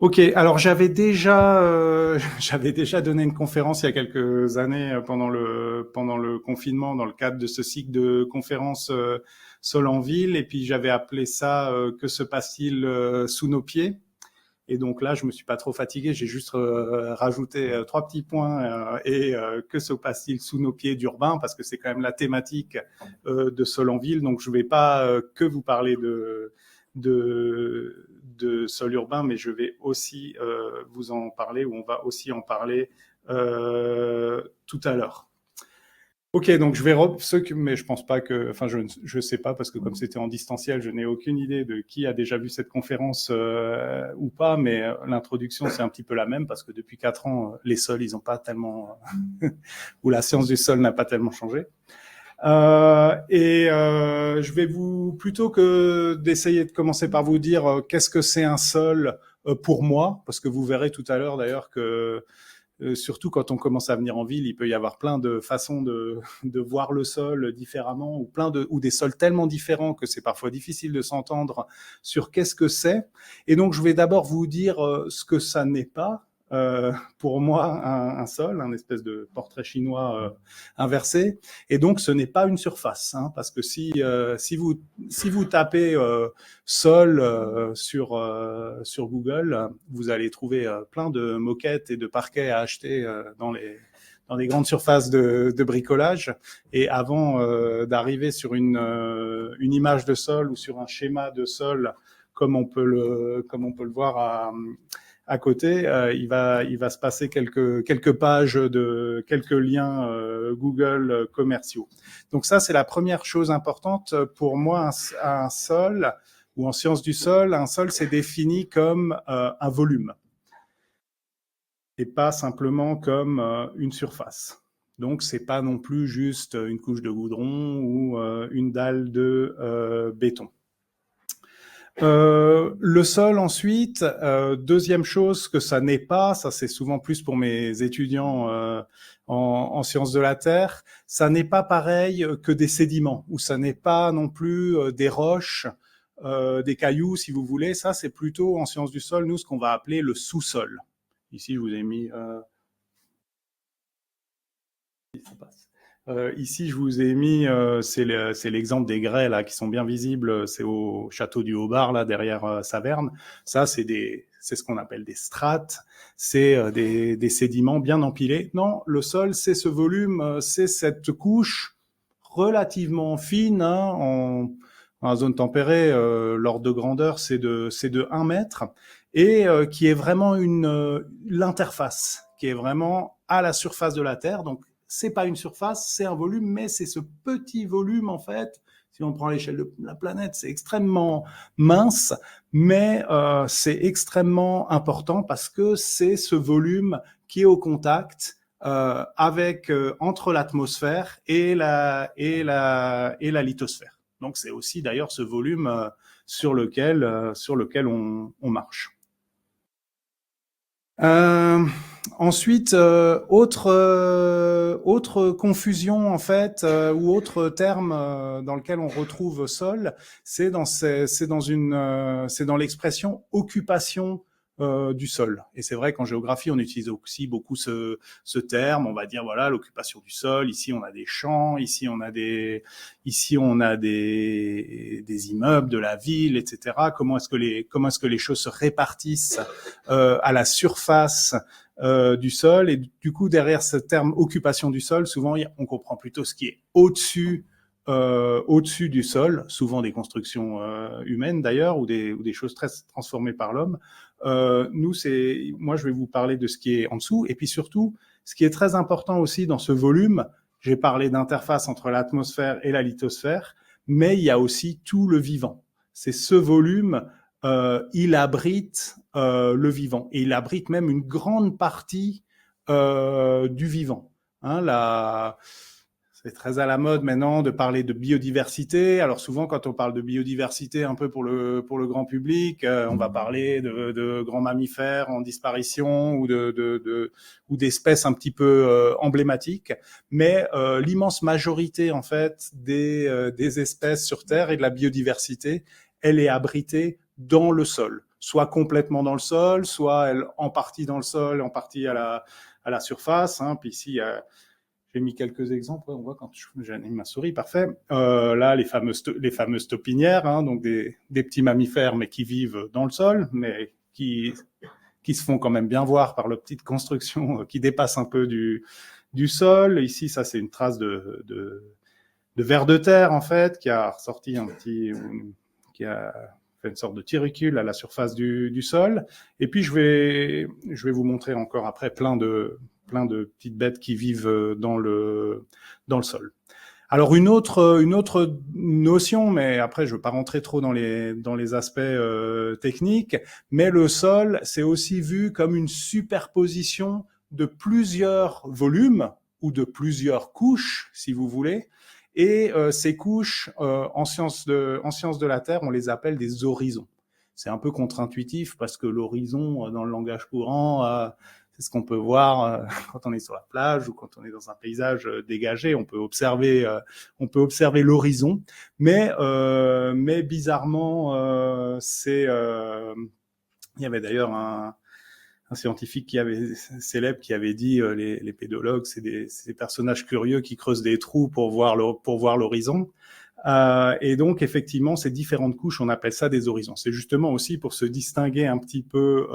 Ok, alors j'avais déjà donné une conférence il y a quelques années pendant le confinement dans le cadre de ce cycle de conférences Sol en ville, et puis j'avais appelé ça Que se passe-t-il sous nos pieds? Et donc là, je me suis pas trop fatigué, j'ai juste rajouté trois petits points que se passe-t-il sous nos pieds d'urbain, parce que c'est quand même la thématique de Sol en ville. Donc je vais pas que vous parler de sol urbain, mais je vais aussi vous en parler, ou on va aussi en parler tout à l'heure. Ok, donc je vais mais je pense pas que, enfin je sais pas parce que comme c'était en distanciel, je n'ai aucune idée de qui a déjà vu cette conférence ou pas, mais l'introduction c'est un petit peu la même parce que depuis 4 ans les sols ils ont pas tellement ou la science du sol n'a pas tellement changé. Je vais vous, plutôt que d'essayer de commencer par vous dire qu'est-ce que c'est un sol pour moi, parce que vous verrez tout à l'heure d'ailleurs que surtout quand on commence à venir en ville, il peut y avoir plein de façons de voir le sol différemment, ou des sols tellement différents que c'est parfois difficile de s'entendre sur qu'est-ce que c'est. Et donc je vais d'abord vous dire ce que ça n'est pas. Pour moi, un sol, un espèce de portrait chinois inversé. Et donc, ce n'est pas une surface, hein, parce que si vous tapez sol sur Google, vous allez trouver plein de moquettes et de parquets à acheter dans les grandes surfaces de bricolage. Et avant d'arriver sur une image de sol ou sur un schéma de sol, comme on peut le voir à côté, il va se passer quelques pages de quelques liens Google commerciaux. Donc ça, c'est la première chose importante pour moi. Un sol, ou en sciences du sol, un sol c'est défini comme un volume et pas simplement comme une surface. Donc c'est pas non plus juste une couche de goudron ou une dalle de béton. Le sol ensuite, deuxième chose que ça n'est pas, ça c'est souvent plus pour mes étudiants en sciences de la terre, ça n'est pas pareil que des sédiments, ou ça n'est pas non plus des roches, des cailloux si vous voulez, ça c'est plutôt en sciences du sol, nous ce qu'on va appeler le sous-sol. Ici je vous ai mis... ici, je vous ai mis, c'est l'exemple des grès là qui sont bien visibles. C'est au château du Haut-Bar là derrière Saverne. Ça, c'est ce qu'on appelle des strates. C'est des sédiments bien empilés. Non, le sol, c'est ce volume, c'est cette couche relativement fine hein, en zone tempérée. L'ordre de grandeur, c'est de 1 mètre et qui est vraiment l'interface, qui est vraiment à la surface de la Terre. Donc c'est pas une surface, c'est un volume, mais c'est ce petit volume en fait. Si on prend l'échelle de la planète, c'est extrêmement mince, mais c'est extrêmement important parce que c'est ce volume qui est au contact entre l'atmosphère et la lithosphère. Donc c'est aussi d'ailleurs ce volume sur lequel on marche. Euh, Ensuite, autre confusion en fait, ou autre terme dans lequel on retrouve sol, c'est c'est dans l'expression occupation du sol. Et c'est vrai qu'en géographie, on utilise aussi beaucoup ce terme. On va dire voilà l'occupation du sol. Ici, on a des champs. Ici, on a des immeubles de la ville, etc. Comment est-ce que les choses se répartissent à la surface du sol. Et du coup, derrière ce terme occupation du sol, souvent, on comprend plutôt ce qui est au-dessus du sol, souvent des constructions humaines d'ailleurs, ou des choses très transformées par l'homme. Moi, je vais vous parler de ce qui est en dessous, et puis surtout, ce qui est très important aussi dans ce volume, j'ai parlé d'interface entre l'atmosphère et la lithosphère, mais il y a aussi tout le vivant. C'est ce volume, il abrite le vivant, et il abrite même une grande partie du vivant. Hein, c'est très à la mode maintenant de parler de biodiversité. Alors souvent, quand on parle de biodiversité, un peu pour le grand public, on va parler de grands mammifères en disparition ou d'espèces un petit peu emblématiques. Mais l'immense majorité en fait des espèces sur Terre et de la biodiversité, elle est abritée dans le sol. soit complètement dans le sol, soit elle en partie dans le sol, en partie à la surface. Hein. Puis ici, j'ai mis quelques exemples. On voit quand j'anime ma souris, parfait. Là, les fameuses taupinières, hein, donc des petits mammifères, mais qui vivent dans le sol, mais qui se font quand même bien voir par leur petite construction qui dépasse un peu du sol. Ici, ça, c'est une trace de vers de terre, en fait, qui a ressorti qui a fait une sorte de tiricule à la surface du sol. Et puis, je vais vous montrer encore après plein de petites bêtes qui vivent dans le sol. Alors une autre notion, mais après je ne veux pas rentrer trop dans les aspects techniques, mais le sol, c'est aussi vu comme une superposition de plusieurs volumes ou de plusieurs couches, si vous voulez. Et ces couches, en sciences de la Terre, on les appelle des horizons. C'est un peu contre-intuitif parce que l'horizon, dans le langage courant, c'est ce qu'on peut voir quand on est sur la plage ou quand on est dans un paysage dégagé. On peut observer l'horizon, mais bizarrement, il y avait d'ailleurs un scientifique célèbre qui avait dit les pédologues, c'est des personnages curieux qui creusent des trous pour voir l'horizon. Et donc, effectivement, ces différentes couches, on appelle ça des horizons. C'est justement aussi pour se distinguer un petit peu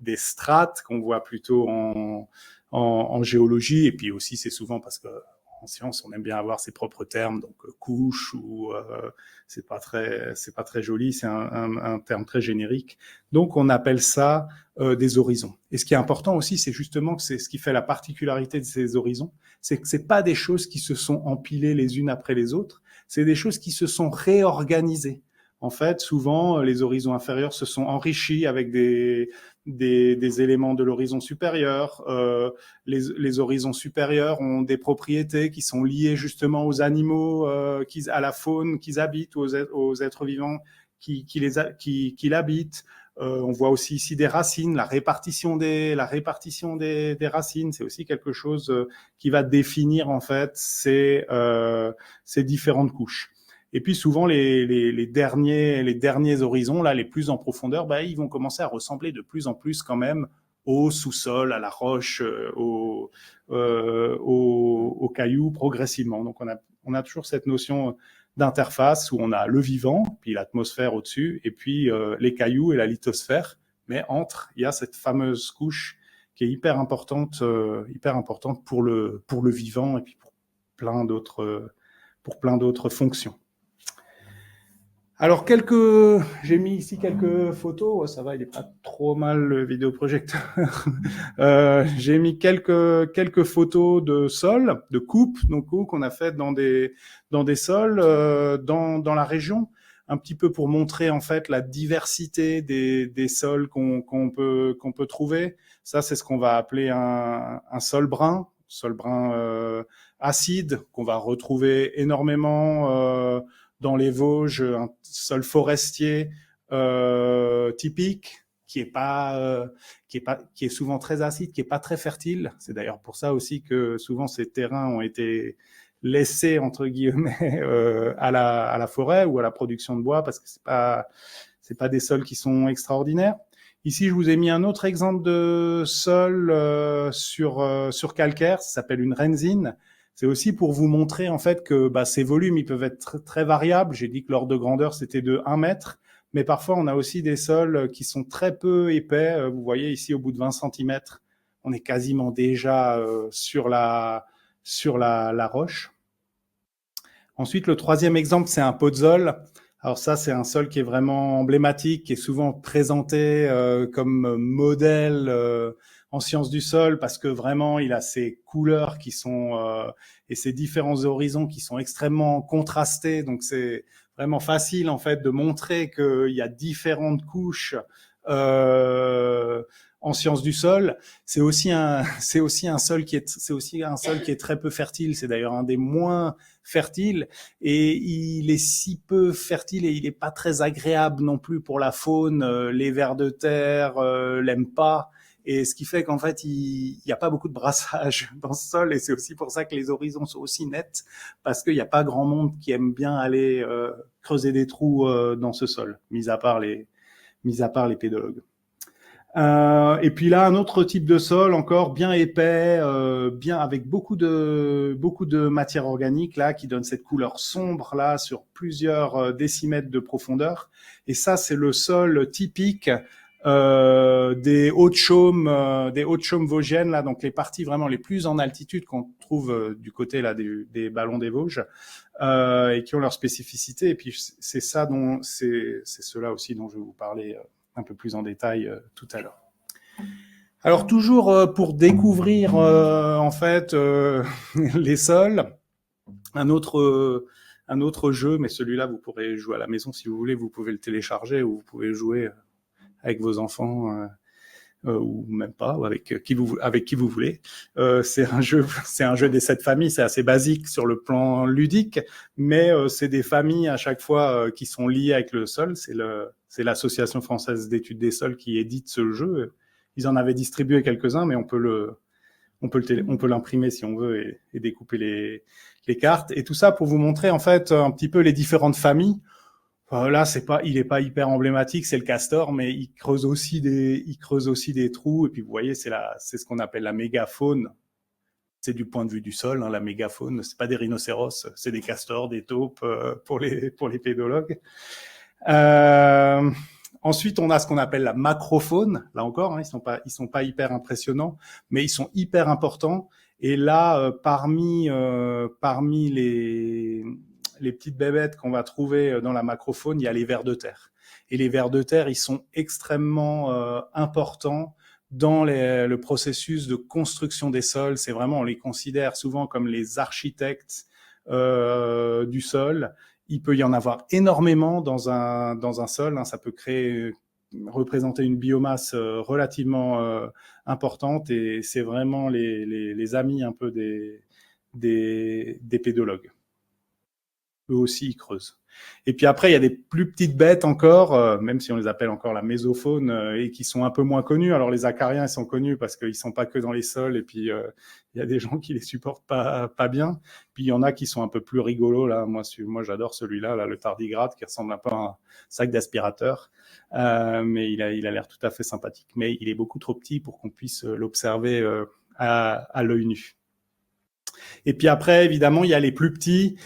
des strates qu'on voit plutôt en géologie. Et puis aussi, c'est souvent parce que en science, on aime bien avoir ses propres termes, donc couche ou c'est pas très joli, c'est un terme très générique. Donc, on appelle ça des horizons. Et ce qui est important aussi, c'est justement que c'est ce qui fait la particularité de ces horizons, c'est que c'est pas des choses qui se sont empilées les unes après les autres, c'est des choses qui se sont réorganisées. En fait, souvent, les horizons inférieurs se sont enrichis avec des éléments de l'horizon supérieur. Les horizons supérieurs ont des propriétés qui sont liées justement aux animaux, à la faune qu'ils habitent, aux êtres vivants qui l'habitent. On voit aussi ici des racines, la répartition des racines, c'est aussi quelque chose qui va définir en fait ces différentes couches. Et puis souvent les derniers horizons là, les plus en profondeur, ils vont commencer à ressembler de plus en plus quand même au sous-sol, à la roche, aux cailloux progressivement. Donc on a toujours cette notion d'interface où on a le vivant, puis l'atmosphère au-dessus, et puis les cailloux et la lithosphère. Mais entre, il y a cette fameuse couche qui est hyper importante pour le vivant et puis pour plein d'autres fonctions. Alors j'ai mis ici quelques photos. Ça va, il est pas trop mal le vidéoprojecteur. J'ai mis quelques photos de sol, de coupes, qu'on a faites dans des sols dans la région, un petit peu pour montrer en fait la diversité des sols qu'on peut trouver. Ça, c'est ce qu'on va appeler un sol brun acide, qu'on va retrouver énormément dans les Vosges, un sol forestier typique qui est souvent très acide, qui est pas très fertile. C'est d'ailleurs pour ça aussi que souvent ces terrains ont été laissés entre guillemets à la forêt ou à la production de bois parce que c'est pas des sols qui sont extraordinaires. Ici, je vous ai mis un autre exemple de sol sur calcaire. Ça s'appelle une renzine. C'est aussi pour vous montrer en fait que ces volumes ils peuvent être très variables. J'ai dit que l'ordre de grandeur c'était de 1 mètre, mais parfois on a aussi des sols qui sont très peu épais. Vous voyez ici au bout de 20 cm, on est quasiment déjà sur la roche. Ensuite, le troisième exemple, c'est un podzol. Alors ça, c'est un sol qui est vraiment emblématique, qui est souvent présenté comme modèle en sciences du sol parce que vraiment, il a ces couleurs qui sont et ces différents horizons qui sont extrêmement contrastés. Donc, c'est vraiment facile en fait de montrer qu'il y a différentes couches en sciences du sol. C'est aussi un sol qui est très peu fertile. C'est d'ailleurs un des moins fertiles et il est si peu fertile et il est pas très agréable non plus pour la faune. Les vers de terre l'aiment pas. Et ce qui fait qu'en fait, il n'y a pas beaucoup de brassage dans ce sol. Et c'est aussi pour ça que les horizons sont aussi nets, parce qu'il n'y a pas grand monde qui aime bien aller creuser des trous dans ce sol, mis à part mis à part les pédologues. Et puis là, un autre type de sol encore bien épais, bien avec beaucoup de matière organique là, qui donne cette couleur sombre là sur plusieurs décimètres de profondeur. Et ça, c'est le sol typique des Hautes-Chaumes vosgiennes là, donc les parties vraiment les plus en altitude qu'on trouve du côté là des Ballons des Vosges, et qui ont leur spécificité. Et puis c'est cela aussi dont je vais vous parler un peu plus en détail tout à l'heure. Alors toujours pour découvrir en fait les sols, un autre jeu, mais celui-là vous pourrez jouer à la maison si vous voulez, vous pouvez le télécharger ou vous pouvez jouer avec vos enfants ou même pas, ou avec qui vous voulez. C'est un jeu des 7 familles, c'est assez basique sur le plan ludique, mais c'est des familles à chaque fois qui sont liées avec le sol. C'est l'Association française d'études des sols qui édite ce jeu. Ils en avaient distribué quelques-uns, mais on peut l'imprimer si on veut et découper les cartes. Et tout ça pour vous montrer en fait un petit peu les différentes familles. Là, il est pas hyper emblématique, c'est le castor, mais il creuse aussi des trous. Et puis vous voyez, c'est ce qu'on appelle la mégafaune. C'est du point de vue du sol, hein, la mégafaune. C'est pas des rhinocéros, c'est des castors, des taupes pour les pédologues. Ensuite, on a ce qu'on appelle la macrofaune. Là encore, hein, ils sont pas hyper impressionnants, mais ils sont hyper importants. Et là, parmi les petites bébêtes qu'on va trouver dans la macrofaune, il y a les vers de terre. Et les vers de terre, ils sont extrêmement importants dans le processus de construction des sols. C'est vraiment, on les considère souvent comme les architectes du sol. Il peut y en avoir énormément dans un sol. Hein, ça peut représenter une biomasse relativement importante, et c'est vraiment les amis un peu des pédologues. Eux aussi, ils creusent. Et puis après, il y a des plus petites bêtes encore, même si on les appelle encore la mésofaune, et qui sont un peu moins connues. Alors les acariens, ils sont connus parce qu'ils sont pas que dans les sols, et puis il y a des gens qui les supportent pas bien. Puis il y en a qui sont un peu plus rigolos là. Moi j'adore celui-là, là, le tardigrade, qui ressemble un peu à un sac d'aspirateur, mais il a l'air tout à fait sympathique. Mais il est beaucoup trop petit pour qu'on puisse l'observer à l'œil nu. Et puis après, évidemment, il y a les plus petits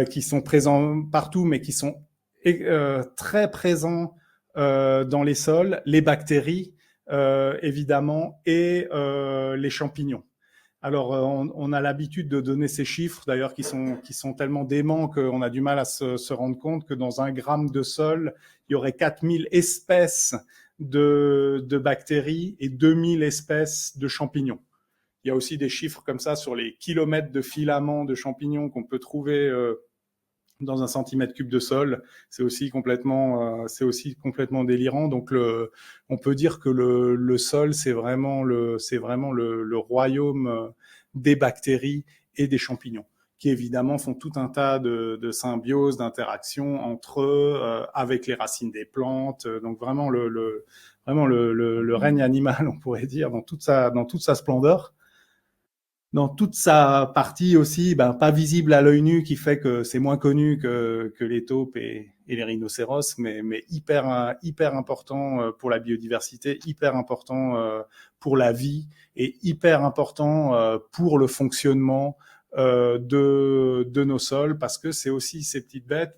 qui sont présents partout, mais qui sont très présents dans les sols, les bactéries, évidemment, et les champignons. Alors, on a l'habitude de donner ces chiffres, d'ailleurs, qui sont tellement déments qu'on a du mal à se rendre compte que dans 1 gramme de sol, il y aurait 4000 espèces de bactéries et 2000 espèces de champignons. Il y a aussi des chiffres comme ça sur les kilomètres de filaments de champignons qu'on peut trouver dans 1 centimètre cube de sol. C'est aussi complètement délirant. Donc on peut dire que le sol, c'est vraiment le royaume des bactéries et des champignons, qui évidemment font tout un tas de symbioses, d'interactions entre eux, avec les racines des plantes. Donc vraiment le règne animal, on pourrait dire, dans toute sa splendeur. Dans toute sa partie aussi, pas visible à l'œil nu, qui fait que c'est moins connu que les taupes et les rhinocéros, mais hyper important pour la biodiversité, hyper important pour la vie, et hyper important pour le fonctionnement de nos sols, parce que c'est aussi ces petites bêtes,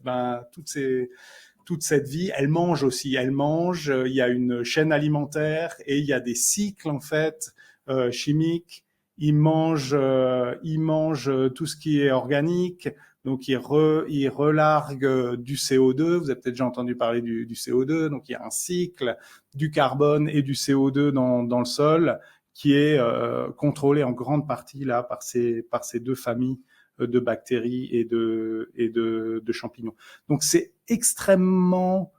toute cette vie, elles mangent aussi. Il y a une chaîne alimentaire et il y a des cycles en fait chimiques. Ils mangent tout ce qui est organique, donc ils relarguent du CO2. Vous avez peut-être déjà entendu parler du CO2. Donc il y a un cycle du carbone et du CO2 dans le sol qui est contrôlé en grande partie là par ces 2 familles de bactéries et de champignons. Donc c'est extrêmement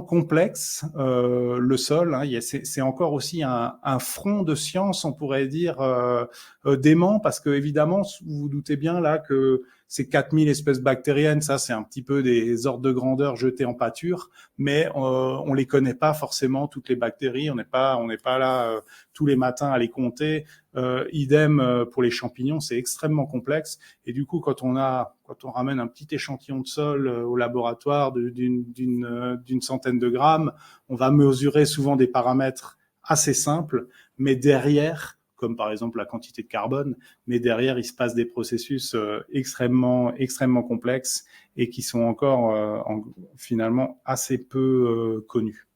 complexe, le sol. Hein. C'est encore aussi un front de science, on pourrait dire, dément, parce que évidemment, vous vous doutez bien là que ces 4000 espèces bactériennes, ça c'est un petit peu des ordres de grandeur jetés en pâture, mais on les connaît pas forcément toutes les bactéries, on n'est pas là tous les matins à les compter. Idem pour les champignons, c'est extrêmement complexe, et du coup quand on ramène un petit échantillon de sol au laboratoire d'une centaine de grammes, on va mesurer souvent des paramètres assez simples, mais derrière, comme par exemple la quantité de carbone, mais derrière, il se passe des processus extrêmement complexes et qui sont encore finalement assez peu connus.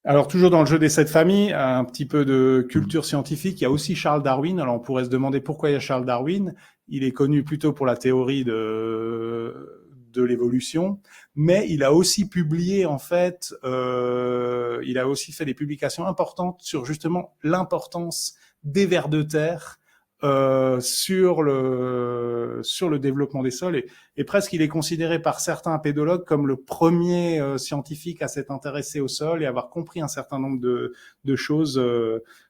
Alors, toujours dans le jeu des 7 familles, un petit peu de culture scientifique, il y a aussi Charles Darwin. Alors, on pourrait se demander pourquoi il y a Charles Darwin. Il est connu plutôt pour la théorie de l'évolution, mais il a aussi publié, en fait, il a aussi fait des publications importantes sur justement l'importance des vers de terre sur le développement des sols, et presque il est considéré par certains pédologues comme le premier scientifique à s'être intéressé au sol et avoir compris un certain nombre de choses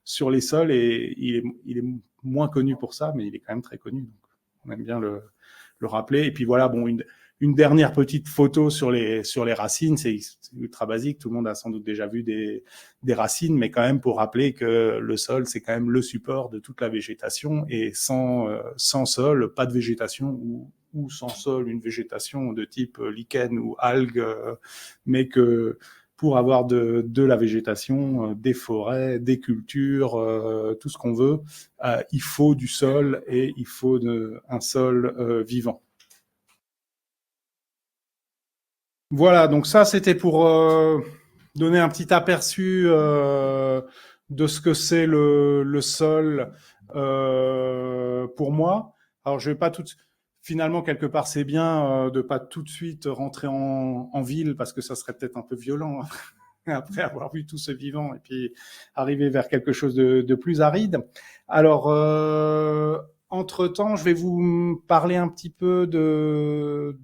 sur les sols, et il est moins connu pour ça, mais il est quand même très connu, donc on aime bien le rappeler. Et puis voilà, bon, une dernière petite photo sur les racines, c'est ultra basique, tout le monde a sans doute déjà vu des racines, mais quand même pour rappeler que le sol, c'est quand même le support de toute la végétation, et sans sol, pas de végétation, ou sans sol, une végétation de type lichen ou algues, mais que pour avoir de la végétation, des forêts, des cultures, tout ce qu'on veut, il faut du sol, et il faut un sol vivant. Voilà, donc ça c'était pour donner un petit aperçu de ce que c'est le sol pour moi. Alors je vais pas tout, finalement quelque part c'est bien de pas tout de suite rentrer en ville, parce que ça serait peut-être un peu violent après avoir vu tout ce vivant, et puis arriver vers quelque chose de plus aride. Alors entre-temps, je vais vous parler un petit peu de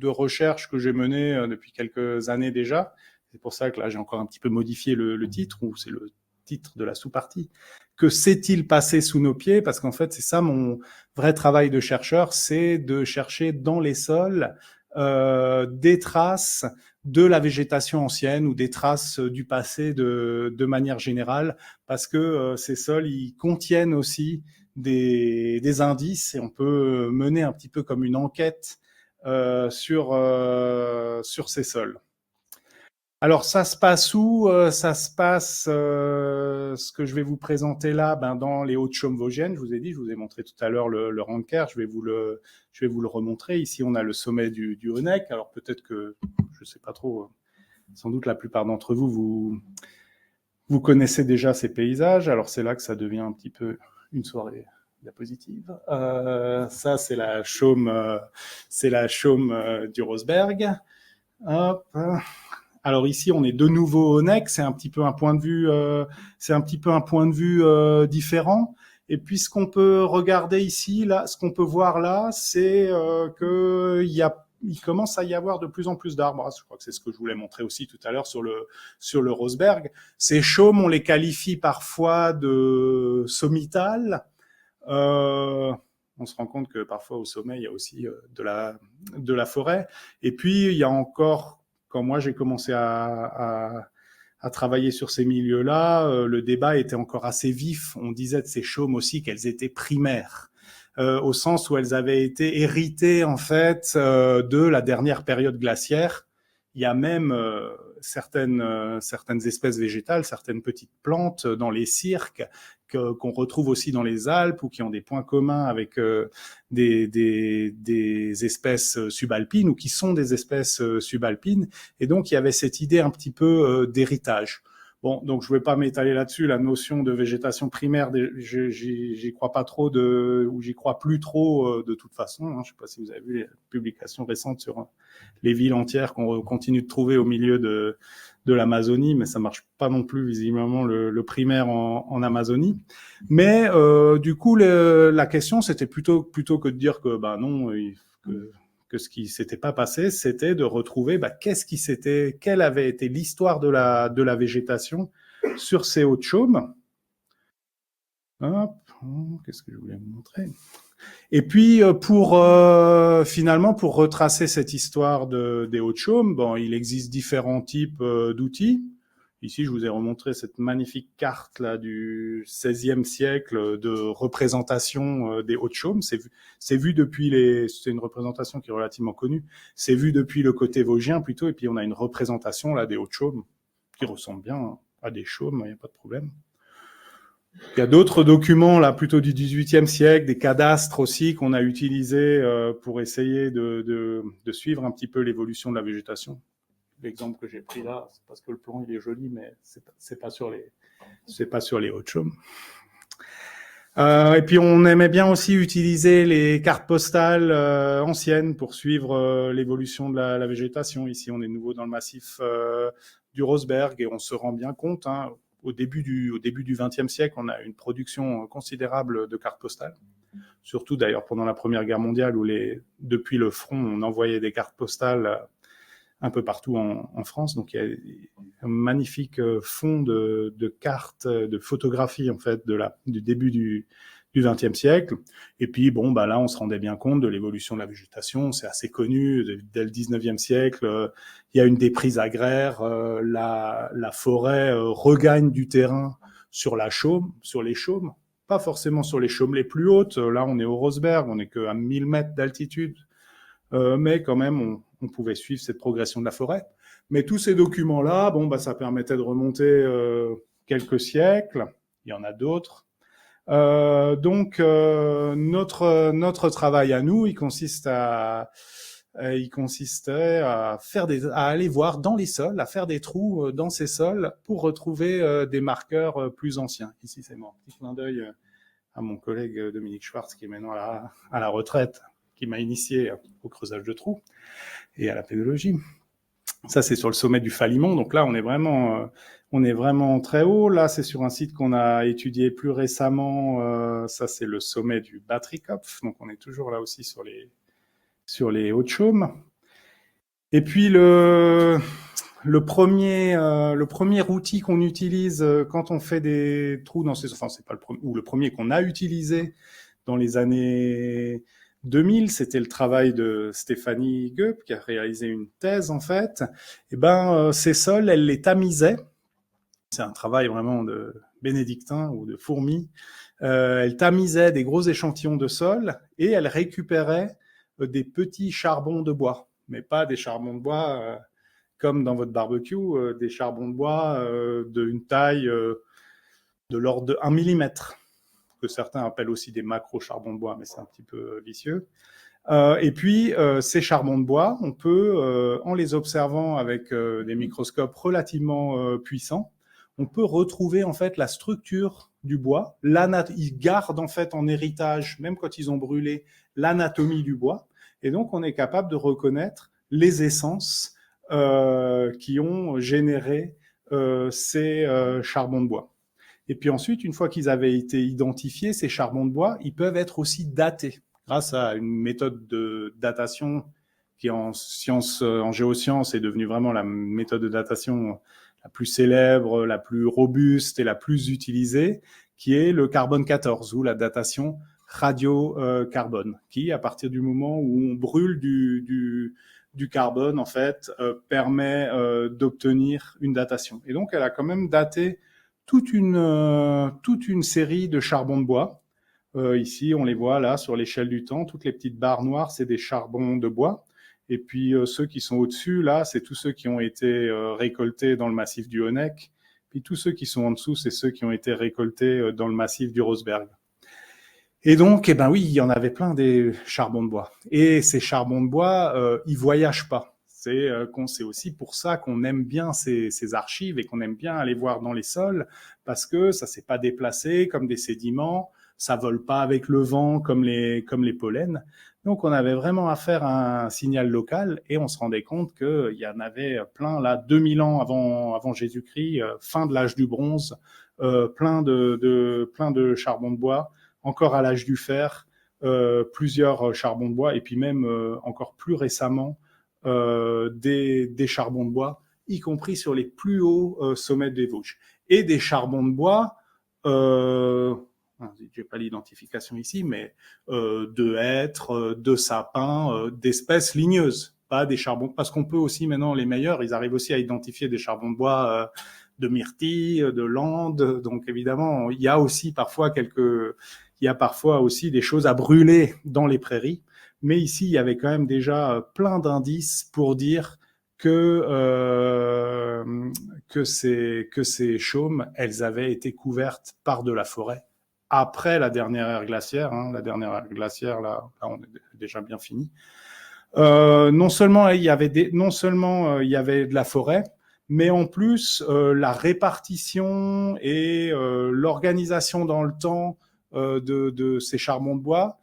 recherches que j'ai menées depuis quelques années déjà. C'est pour ça que là, j'ai encore un petit peu modifié le titre, ou c'est le titre de la sous-partie. Que s'est-il passé sous nos pieds? Parce qu'en fait, c'est ça mon vrai travail de chercheur, c'est de chercher dans les sols des traces de la végétation ancienne, ou des traces du passé de manière générale, parce que ces sols, ils contiennent aussi des indices, et on peut mener un petit peu comme une enquête sur ces sols. Alors, ça se passe où? Ça se passe, ce que je vais vous présenter là, dans les Hauts-de-Chaume vosgiennes. Je vous ai dit, je vous ai montré tout à l'heure le Ranker. Je vais vous le remontrer. Ici, on a le sommet du Honeck. Alors, peut-être que, je ne sais pas trop, sans doute la plupart d'entre vous connaissez déjà ces paysages. Alors, c'est là que ça devient un petit peu une soirée diapositive. Ça, c'est la chaume du Rosberg. Hop. Alors ici, on est de nouveau au Honeck. C'est un petit peu un point de vue, différent. Et puis, ce qu'on peut regarder ici, là, ce qu'on peut voir là, c'est il commence à y avoir de plus en plus d'arbres. Je crois que c'est ce que je voulais montrer aussi tout à l'heure sur le Rosberg. Ces chaumes, on les qualifie parfois de sommitales. On se rend compte que parfois au sommet, il y a aussi de la forêt. Et puis, il y a encore, quand moi j'ai commencé à travailler sur ces milieux-là, le débat était encore assez vif. On disait de ces chaumes aussi qu'elles étaient primaires, au sens où elles avaient été héritées en fait de la dernière période glaciaire. Il y a même certaines espèces végétales, certaines petites plantes dans les cirques qu'on retrouve aussi dans les Alpes, ou qui ont des points communs avec des espèces subalpines, ou qui sont des espèces subalpines. Et donc, il y avait cette idée un petit peu d'héritage. Bon, donc je ne vais pas m'étaler là-dessus. La notion de végétation primaire, j'y crois pas trop, ou j'y crois plus trop de toute façon. Je ne sais pas si vous avez vu les publications récentes sur les villes entières qu'on continue de trouver au milieu de l'Amazonie, mais ça marche pas non plus visiblement le primaire en Amazonie. Mais du coup, la question, c'était plutôt que de dire que non, que ce qui s'était pas passé, c'était de retrouver quelle avait été l'histoire de la végétation sur ces Hauts-de-Chaume. Hop, qu'est-ce que je voulais vous montrer? Et puis finalement pour retracer cette histoire des Hauts-de-Chaume, bon, il existe différents types d'outils. Ici, je vous ai remontré cette magnifique carte là du XVIe siècle de représentation des Hauts-de-Chaume. C'est vu depuis c'est une représentation qui est relativement connue. C'est vu depuis le côté vosgien plutôt, et puis on a une représentation là des Hauts-de-Chaume qui ressemble bien à des chaumes, il n'y a pas de problème. Il y a d'autres documents là plutôt du XVIIIe siècle, des cadastres aussi qu'on a utilisés pour essayer de suivre un petit peu l'évolution de la végétation. L'exemple que j'ai pris là, c'est parce que le plan il est joli, mais c'est pas sur les Hauts-de-Chaume. Et puis on aimait bien aussi utiliser les cartes postales anciennes pour suivre l'évolution de la végétation. Ici, on est nouveau dans le massif du Rosberg et on se rend bien compte. Au début du XXe siècle, on a une production considérable de cartes postales. Surtout d'ailleurs pendant la Première Guerre mondiale, où depuis le front, on envoyait des cartes postales un peu partout en France. Donc il y a un magnifique fond de cartes, de photographies en fait du début du XXe siècle. Et puis bon, bah là, on se rendait bien compte de l'évolution de la végétation. C'est assez connu dès le XIXe siècle. Il y a une déprise agraire. La forêt regagne du terrain sur les chaumes. Pas forcément sur les chaumes les plus hautes. Là, on est au Rosberg, on n'est qu'à 1000 mètres d'altitude. Mais quand même, on pouvait suivre cette progression de la forêt. Mais tous ces documents-là, bon, bah, ça permettait de remonter quelques siècles. Il y en a d'autres. Donc, notre travail à nous, il consistait à aller voir dans les sols, à faire des trous dans ces sols pour retrouver des marqueurs plus anciens. Ici, c'est mon petit clin d'œil à mon collègue Dominique Schwartz, qui est maintenant à la retraite, qui m'a initié au creusage de trous et à la pédologie. Ça, c'est sur le sommet du Falimont. Donc là, on est vraiment très haut. Là, c'est sur un site qu'on a étudié plus récemment. Ça, c'est le sommet du Batrikopf. Donc, on est toujours là aussi sur les Hauts-de-Chaume. Et puis, le premier outil qu'on utilise quand on fait des trous dans c'est pas le premier qu'on a utilisé dans les années 2000, c'était le travail de Stéphanie Goep, qui a réalisé une thèse, en fait. Et ces sols, elle les tamisait. C'est un travail vraiment de bénédictin ou de fourmi. Elle tamisait des gros échantillons de sol et elle récupérait des petits charbons de bois, mais pas des charbons de bois comme dans votre barbecue, des charbons de bois d'une taille de l'ordre de 1 millimètre, que certains appellent aussi des macro-charbons de bois, mais c'est un petit peu vicieux. Et puis, ces charbons de bois, on peut, en les observant avec des microscopes relativement puissants, on peut retrouver en fait la structure du bois. Ils gardent en fait en héritage, même quand ils ont brûlé, l'anatomie du bois. Et donc, on est capable de reconnaître les essences qui ont généré ces charbons de bois. Et puis ensuite, une fois qu'ils avaient été identifiés, ces charbons de bois, ils peuvent être aussi datés grâce à une méthode de datation qui en géosciences est devenue vraiment la méthode de datation la plus célèbre, la plus robuste et la plus utilisée, qui est le carbone 14 ou la datation radiocarbone, qui, à partir du moment où on brûle du carbone, en fait, permet d'obtenir une datation. Et donc, elle a quand même daté toute une série de charbons de bois. Ici, on les voit là sur l'échelle du temps. Toutes les petites barres noires, c'est des charbons de bois. Et puis ceux qui sont au-dessus, là, c'est tous ceux qui ont été récoltés dans le massif du Honeck. Puis tous ceux qui sont en dessous, c'est ceux qui ont été récoltés dans le massif du Rosberg. Et donc, oui, il y en avait plein des charbons de bois. Et ces charbons de bois, ils voyagent pas. C'est aussi pour ça qu'on aime bien ces archives et qu'on aime bien aller voir dans les sols, parce que ça s'est pas déplacé comme des sédiments, ça vole pas avec le vent comme les pollens. Donc on avait vraiment affaire à un signal local et on se rendait compte qu'il y en avait plein là 2000 ans avant Jésus-Christ, fin de l'âge du bronze, plein de charbons de bois, encore à l'âge du fer, plusieurs charbons de bois et puis même encore plus récemment des charbons de bois, y compris sur les plus hauts sommets des Vosges. Et des charbons de bois j'ai pas l'identification ici, mais de hêtres, de sapins, d'espèces ligneuses, pas des charbons, parce qu'on peut aussi maintenant, les meilleurs, ils arrivent aussi à identifier des charbons de bois de myrtille, de lande, donc évidemment, il y a parfois aussi des choses à brûler dans les prairies, mais ici, il y avait quand même déjà plein d'indices pour dire que ces chaumes, elles avaient été couvertes par de la forêt après la dernière ère glaciaire. La dernière ère glaciaire, là on est déjà bien fini. Non seulement il y avait de la forêt, mais en plus la répartition et l'organisation dans le temps de ces charbons de bois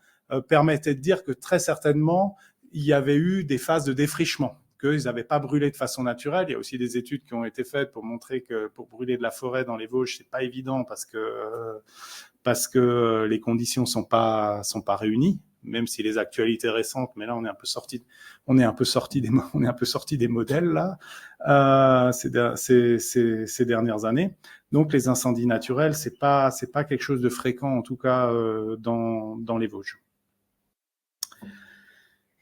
permettait de dire que très certainement il y avait eu des phases de défrichement, qu'ils n'avaient pas brûlé de façon naturelle. Il y a aussi des études qui ont été faites pour montrer que pour brûler de la forêt dans les Vosges, c'est pas évident parce que les conditions sont pas réunies, même si les actualités récentes, mais là on est un peu sorti des modèles là ces dernières années. Donc les incendies naturels, c'est pas quelque chose de fréquent en tout cas dans les Vosges.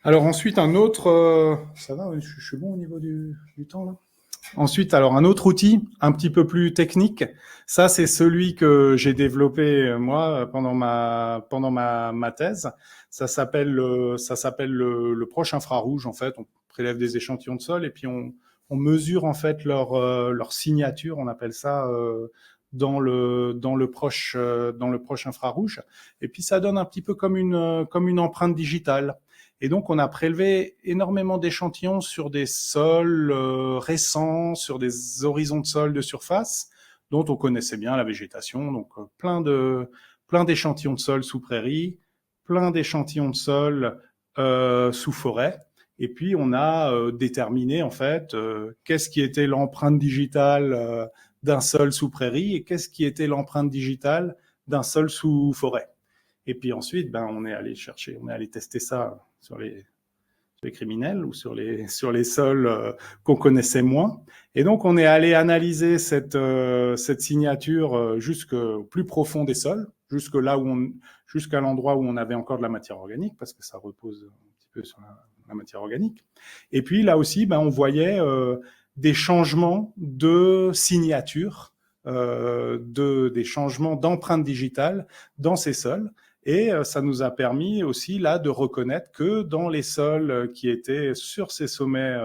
Alors ensuite un autre, ça va, je suis bon au niveau du temps là. Ensuite, alors un autre outil un petit peu plus technique, ça c'est celui que j'ai développé moi pendant ma thèse. Ça s'appelle le proche infrarouge en fait. On prélève des échantillons de sol et puis on mesure en fait leur signature, on appelle ça dans le proche infrarouge. Et puis ça donne un petit peu comme une empreinte digitale. Et donc, on a prélevé énormément d'échantillons sur des sols récents, sur des horizons de sol de surface, dont on connaissait bien la végétation. Donc, plein d'échantillons de sol sous prairie, plein d'échantillons de sol sous forêt. Et puis, on a déterminé, en fait, qu'est-ce qui était l'empreinte digitale d'un sol sous prairie et qu'est-ce qui était l'empreinte digitale d'un sol sous forêt. Et puis ensuite, on est allé tester ça sur les criminels ou sur les sols qu'on connaissait moins. Et donc, on est allé analyser cette signature jusqu'au plus profond des sols, jusqu'à l'endroit où on avait encore de la matière organique, parce que ça repose un petit peu sur la matière organique. Et puis là aussi, on voyait des changements de signature, des changements d'empreinte digitale dans ces sols. Et ça nous a permis aussi là de reconnaître que dans les sols qui étaient sur ces sommets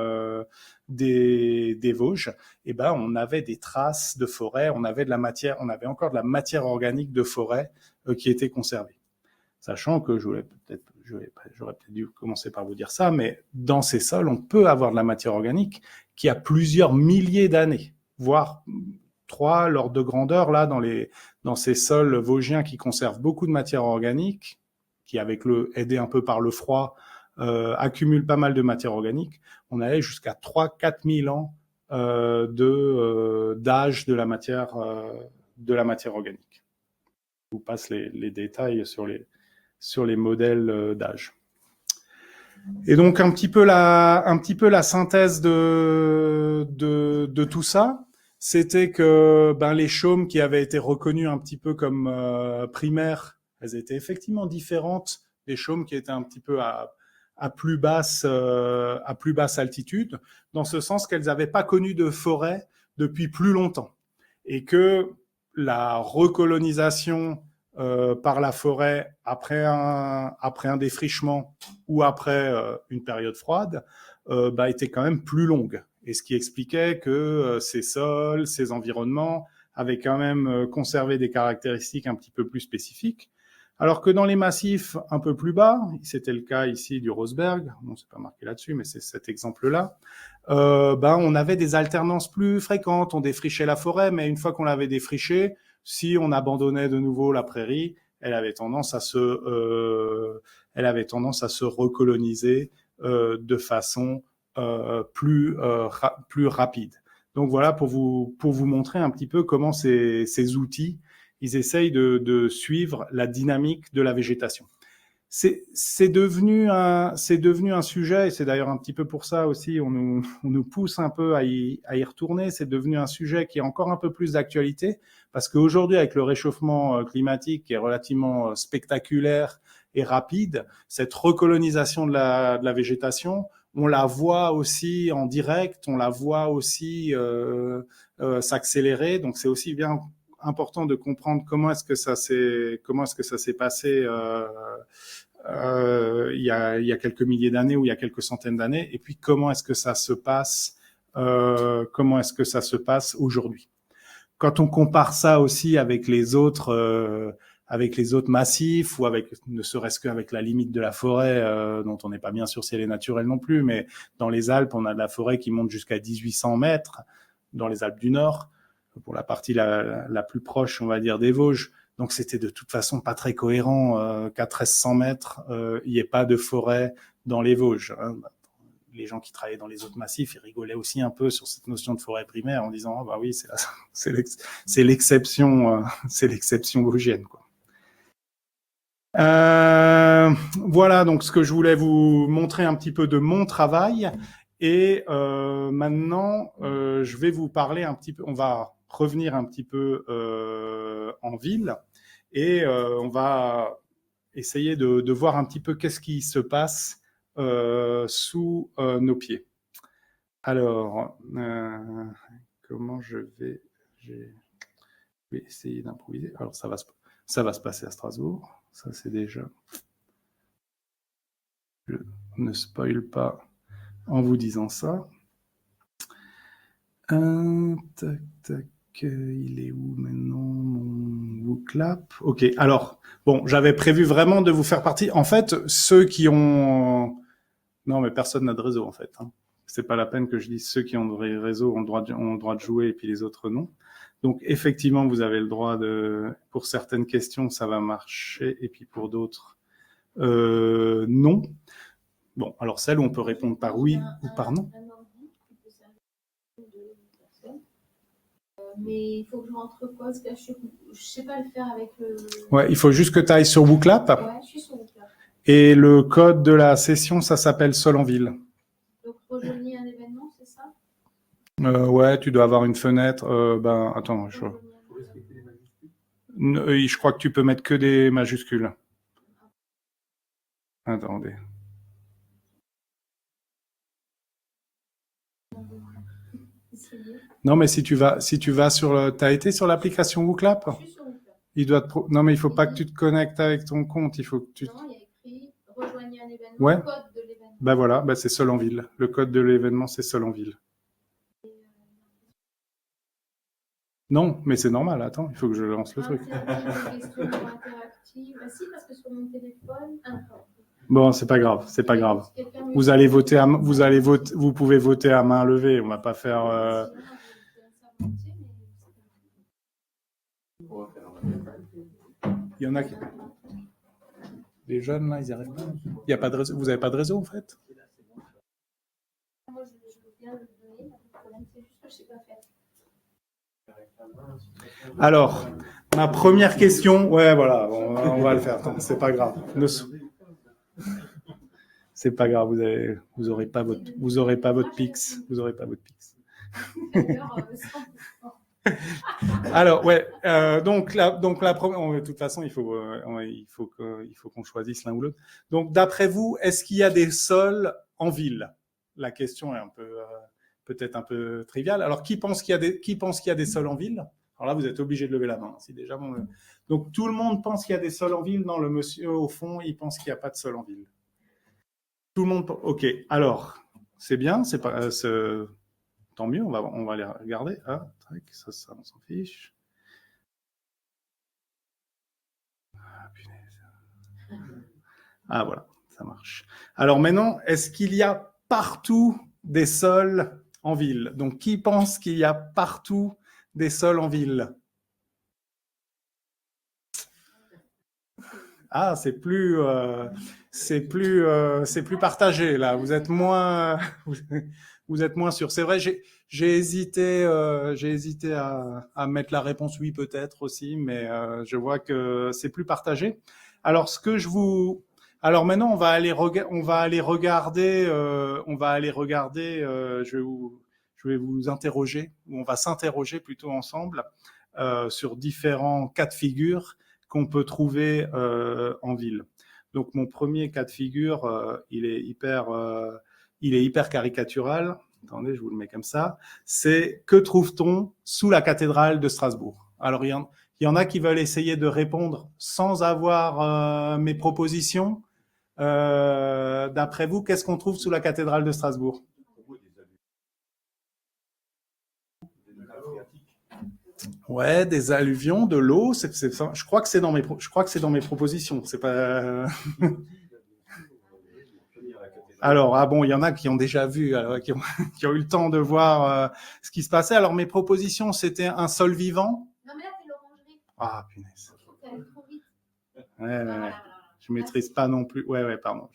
des Vosges, on avait des traces de forêt, on avait encore de la matière organique de forêt qui était conservée. Sachant que j'aurais peut-être dû commencer par vous dire ça, mais dans ces sols, on peut avoir de la matière organique qui a plusieurs milliers d'années, voire 3 l'ordre de grandeur là dans ces sols vosgiens qui conservent beaucoup de matière organique, qui aidé un peu par le froid accumulent pas mal de matière organique. On allait jusqu'à 3-4 000 ans d'âge de la matière organique. Je vous passe les détails sur les modèles d'âge. Et donc un petit peu la synthèse de tout ça. C'était que les chaumes qui avaient été reconnus un petit peu comme primaires, elles étaient effectivement différentes des chaumes qui étaient un petit peu à plus basse altitude, dans ce sens qu'elles n'avaient pas connu de forêt depuis plus longtemps. Et que la recolonisation par la forêt après un défrichement ou après une période froide était quand même plus longue. Et ce qui expliquait que ces sols, ces environnements avaient quand même conservé des caractéristiques un petit peu plus spécifiques. Alors que dans les massifs un peu plus bas, c'était le cas ici du Rosberg, bon, c'est pas marqué là-dessus, mais c'est cet exemple-là, on avait des alternances plus fréquentes, on défrichait la forêt, mais une fois qu'on l'avait défrichée, si on abandonnait de nouveau la prairie, elle avait tendance à se recoloniser de façon plus rapide. Donc voilà pour vous montrer un petit peu comment ces outils ils essayent de suivre la dynamique de la végétation. c'est devenu un sujet, et c'est d'ailleurs un petit peu pour ça aussi, on nous pousse un peu à y retourner, c'est devenu un sujet qui est encore un peu plus d'actualité, parce qu'aujourd'hui, avec le réchauffement climatique qui est relativement spectaculaire et rapide, cette recolonisation de la végétation, on la voit aussi en direct, on la voit aussi s'accélérer, donc c'est aussi bien important de comprendre comment est-ce que ça s'est passé il y a quelques milliers d'années ou il y a quelques centaines d'années, et puis comment est-ce que ça se passe aujourd'hui. Quand on compare ça aussi avec les autres massifs ou avec ne serait-ce qu'avec la limite de la forêt dont on n'est pas bien sûr si elle est naturelle non plus, mais dans les Alpes on a de la forêt qui monte jusqu'à 1800 mètres dans les Alpes du Nord pour la partie la plus proche on va dire des Vosges. Donc c'était de toute façon pas très cohérent qu'à 1300 mètres il n'y ait pas de forêt dans les Vosges. Hein. Les gens qui travaillaient dans les autres massifs, ils rigolaient aussi un peu sur cette notion de forêt primaire en disant oh, bah oui c'est l'exception vosgienne quoi. Voilà donc ce que je voulais vous montrer un petit peu de mon travail et maintenant je vais vous parler un petit peu, on va revenir un petit peu en ville et on va essayer de voir un petit peu qu'est-ce qui se passe sous nos pieds. Alors, comment je vais essayer d'improviser. Alors, ça va se passer à Strasbourg. Ça, c'est déjà... Je ne spoil pas en vous disant ça. Tac, tac. Il est où maintenant mon WooClap? Ok, alors, bon, j'avais prévu vraiment de vous faire partie. En fait, ceux qui ont... Non, mais personne n'a de réseau, en fait. Hein. C'est pas la peine que je dise ceux qui ont de réseau ont le droit de jouer et puis les autres non. Donc, effectivement, vous avez le droit de... Pour certaines questions, ça va marcher et puis pour d'autres, non. Bon, alors celle où on peut répondre par oui ou par non. Mais il faut que je rentre quoi? Parce que je sais pas le faire avec le... Ouais, il faut juste que tu ailles sur WooClap. Ouais, je suis sur WooClap. Et le code de la session, ça s'appelle Sol-en-Ville. Donc, rejoignez un événement, c'est ça? Ouais, tu dois avoir une fenêtre. Attends, je crois que tu peux mettre que des majuscules. Attendez. Non, mais si tu vas sur t'as été sur l'application WooClap? Je suis sur WooClap. Non, mais il faut pas que tu te connectes avec ton compte. Il faut que tu. Non, il y a écrit rejoignez un événement. Ouais. Le code de l'événement. Ben voilà, c'est Sol-en-Ville. Le code de l'événement, c'est Sol-en-Ville. Non, mais c'est normal. Attends, il faut que je lance le truc. Si, parce que sur mon téléphone. Bon, c'est pas grave, c'est pas grave. Vous allez voter vous pouvez voter à main levée. On va pas faire. Il y en a qui. Les jeunes là, ils n'y arrivent pas. Il y a pas de réseau. Vous avez pas de réseau en fait? Moi, je veux bien le donner. Le problème, c'est juste que je sais pas faire. Alors, ma première question, ouais, voilà, on va le faire. Attends, c'est pas grave. C'est pas grave, vous aurez pas votre Pix, vous aurez pas votre Pix. Alors, ouais, donc la première, de toute façon, il faut qu'on choisisse l'un ou l'autre. Donc, d'après vous, est-ce qu'il y a des sols en ville? La question est peut-être un peu triviale. Alors, qui pense qu'il y a des sols en ville? Alors là, vous êtes obligé de lever la main. Si déjà Donc, tout le monde pense qu'il y a des sols en ville. Non, le monsieur, au fond, il pense qu'il n'y a pas de sol en ville. Tout le monde... Ok, alors, c'est bien, c'est pas... Tant mieux, on va les regarder. Ah, ça, on s'en fiche. Ah, punaise. Ah, voilà, ça marche. Alors maintenant, est-ce qu'il y a partout des sols en ville? Donc, qui pense qu'il y a partout des sols en ville? Ah, c'est plus partagé là. Vous êtes moins sûr. C'est vrai, j'ai hésité à mettre la réponse oui peut-être aussi, mais je vois que c'est plus partagé. Alors, ce que je vous Alors maintenant, on va aller regarder, je vais vous interroger, ou on va s'interroger plutôt ensemble sur différents cas de figure qu'on peut trouver en ville. Donc mon premier cas de figure, il est hyper caricatural. Attendez, je vous le mets comme ça. C'est que trouve-t-on sous la cathédrale de Strasbourg? Alors il y en a qui veulent essayer de répondre sans avoir mes propositions. D'après vous, qu'est-ce qu'on trouve sous la cathédrale de Strasbourg? Ouais, des alluvions, de l'eau. Je crois que c'est dans mes propositions. C'est pas. Alors, ah bon, il y en a qui ont déjà vu, qui ont eu le temps de voir ce qui se passait. Alors, mes propositions, c'était un sol vivant. Non, mais là, c'est l'orangerie. Ah, punaise. Je trouve qu'elle est trop vite. Ouais. Je maîtrise pas non plus. Ouais, pardon.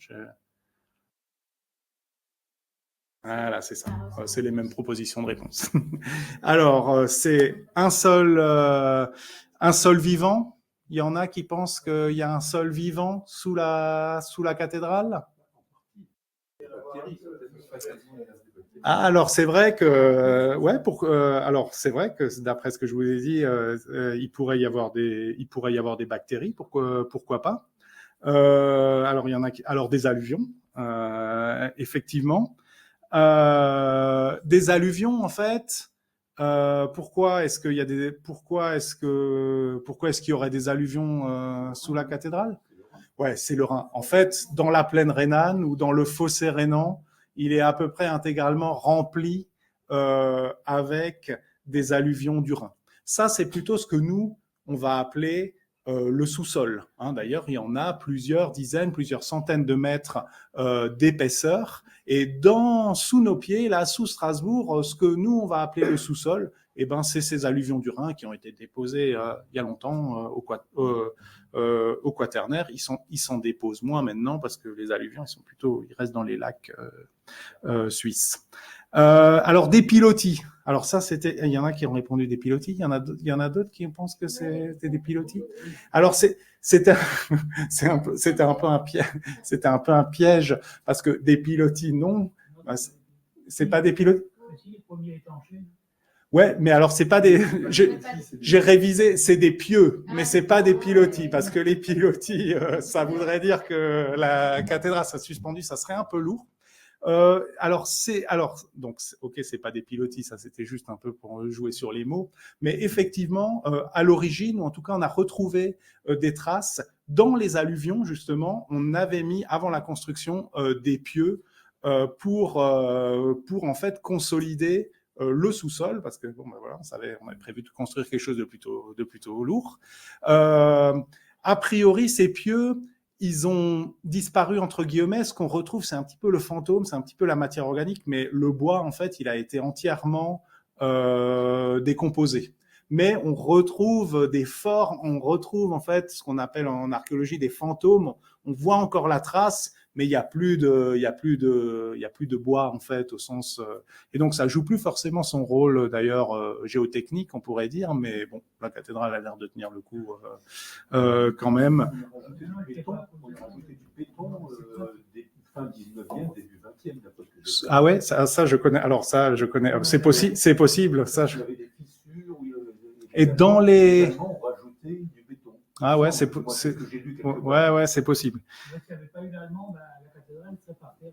Voilà, c'est ça. C'est les mêmes propositions de réponse. Alors, c'est un sol vivant. Il y en a qui pensent qu'il y a un sol vivant sous la cathédrale. Ah, alors c'est vrai que alors c'est vrai que d'après ce que je vous ai dit, il pourrait y avoir des bactéries. Pourquoi pas. Alors il y en a alors des alluvions, effectivement. Des alluvions en fait. Pourquoi est-ce qu'il y aurait des alluvions sous la cathédrale? Ouais, c'est le Rhin. En fait, dans la plaine rhénane ou dans le fossé rhénan, il est à peu près intégralement rempli avec des alluvions du Rhin. Ça, c'est plutôt ce que nous, on va appeler le sous-sol. Hein. D'ailleurs, il y en a plusieurs dizaines, plusieurs centaines de mètres d'épaisseur. Et sous nos pieds, là, sous Strasbourg, ce que nous, on va appeler le sous-sol, eh ben, c'est ces alluvions du Rhin qui ont été déposées il y a longtemps au Quaternaire. Ils s'en déposent moins maintenant parce que les alluvions, ils restent dans les lacs suisses. Alors des pilotis. Alors ça, il y en a qui ont répondu des pilotis. Il y en a d'autres qui pensent que c'était des pilotis. Alors c'était un peu un piège parce que des pilotis, non, c'est pas des pilotis. Ouais, mais alors c'est pas des. J'ai révisé, c'est des pieux, mais c'est pas des pilotis parce que les pilotis, ça voudrait dire que la cathédrale serait suspendue, ça serait un peu lourd. Donc ok, c'est pas des pilotis, ça c'était juste un peu pour jouer sur les mots, mais effectivement, à l'origine, ou en tout cas, on a retrouvé des traces dans les alluvions justement. On avait mis avant la construction des pieux pour en fait consolider le sous-sol, parce que bon, ben voilà, on avait prévu de construire quelque chose de plutôt lourd. A priori, ces pieux, ils ont disparu entre guillemets. Ce qu'on retrouve, c'est un petit peu le fantôme, c'est un petit peu la matière organique, mais le bois, en fait, il a été entièrement décomposé. Mais on retrouve on retrouve en fait ce qu'on appelle en archéologie des fantômes. On voit encore la trace, mais il y a plus de bois en fait au sens. Et donc ça joue plus forcément son rôle d'ailleurs géotechnique, on pourrait dire, mais bon, la cathédrale a l'air de tenir le coup quand même. On a rajouté du béton fin 19e, début 20e. Ah ouais, ça je connais. Alors ça je connais. C'est possible. Ça. Il y avait des fissures. Et dans les. On rajoutait du béton. Ah ouais, c'est possible. Si il n'y avait pas eu l'allemand, la cathédrale serait par terre.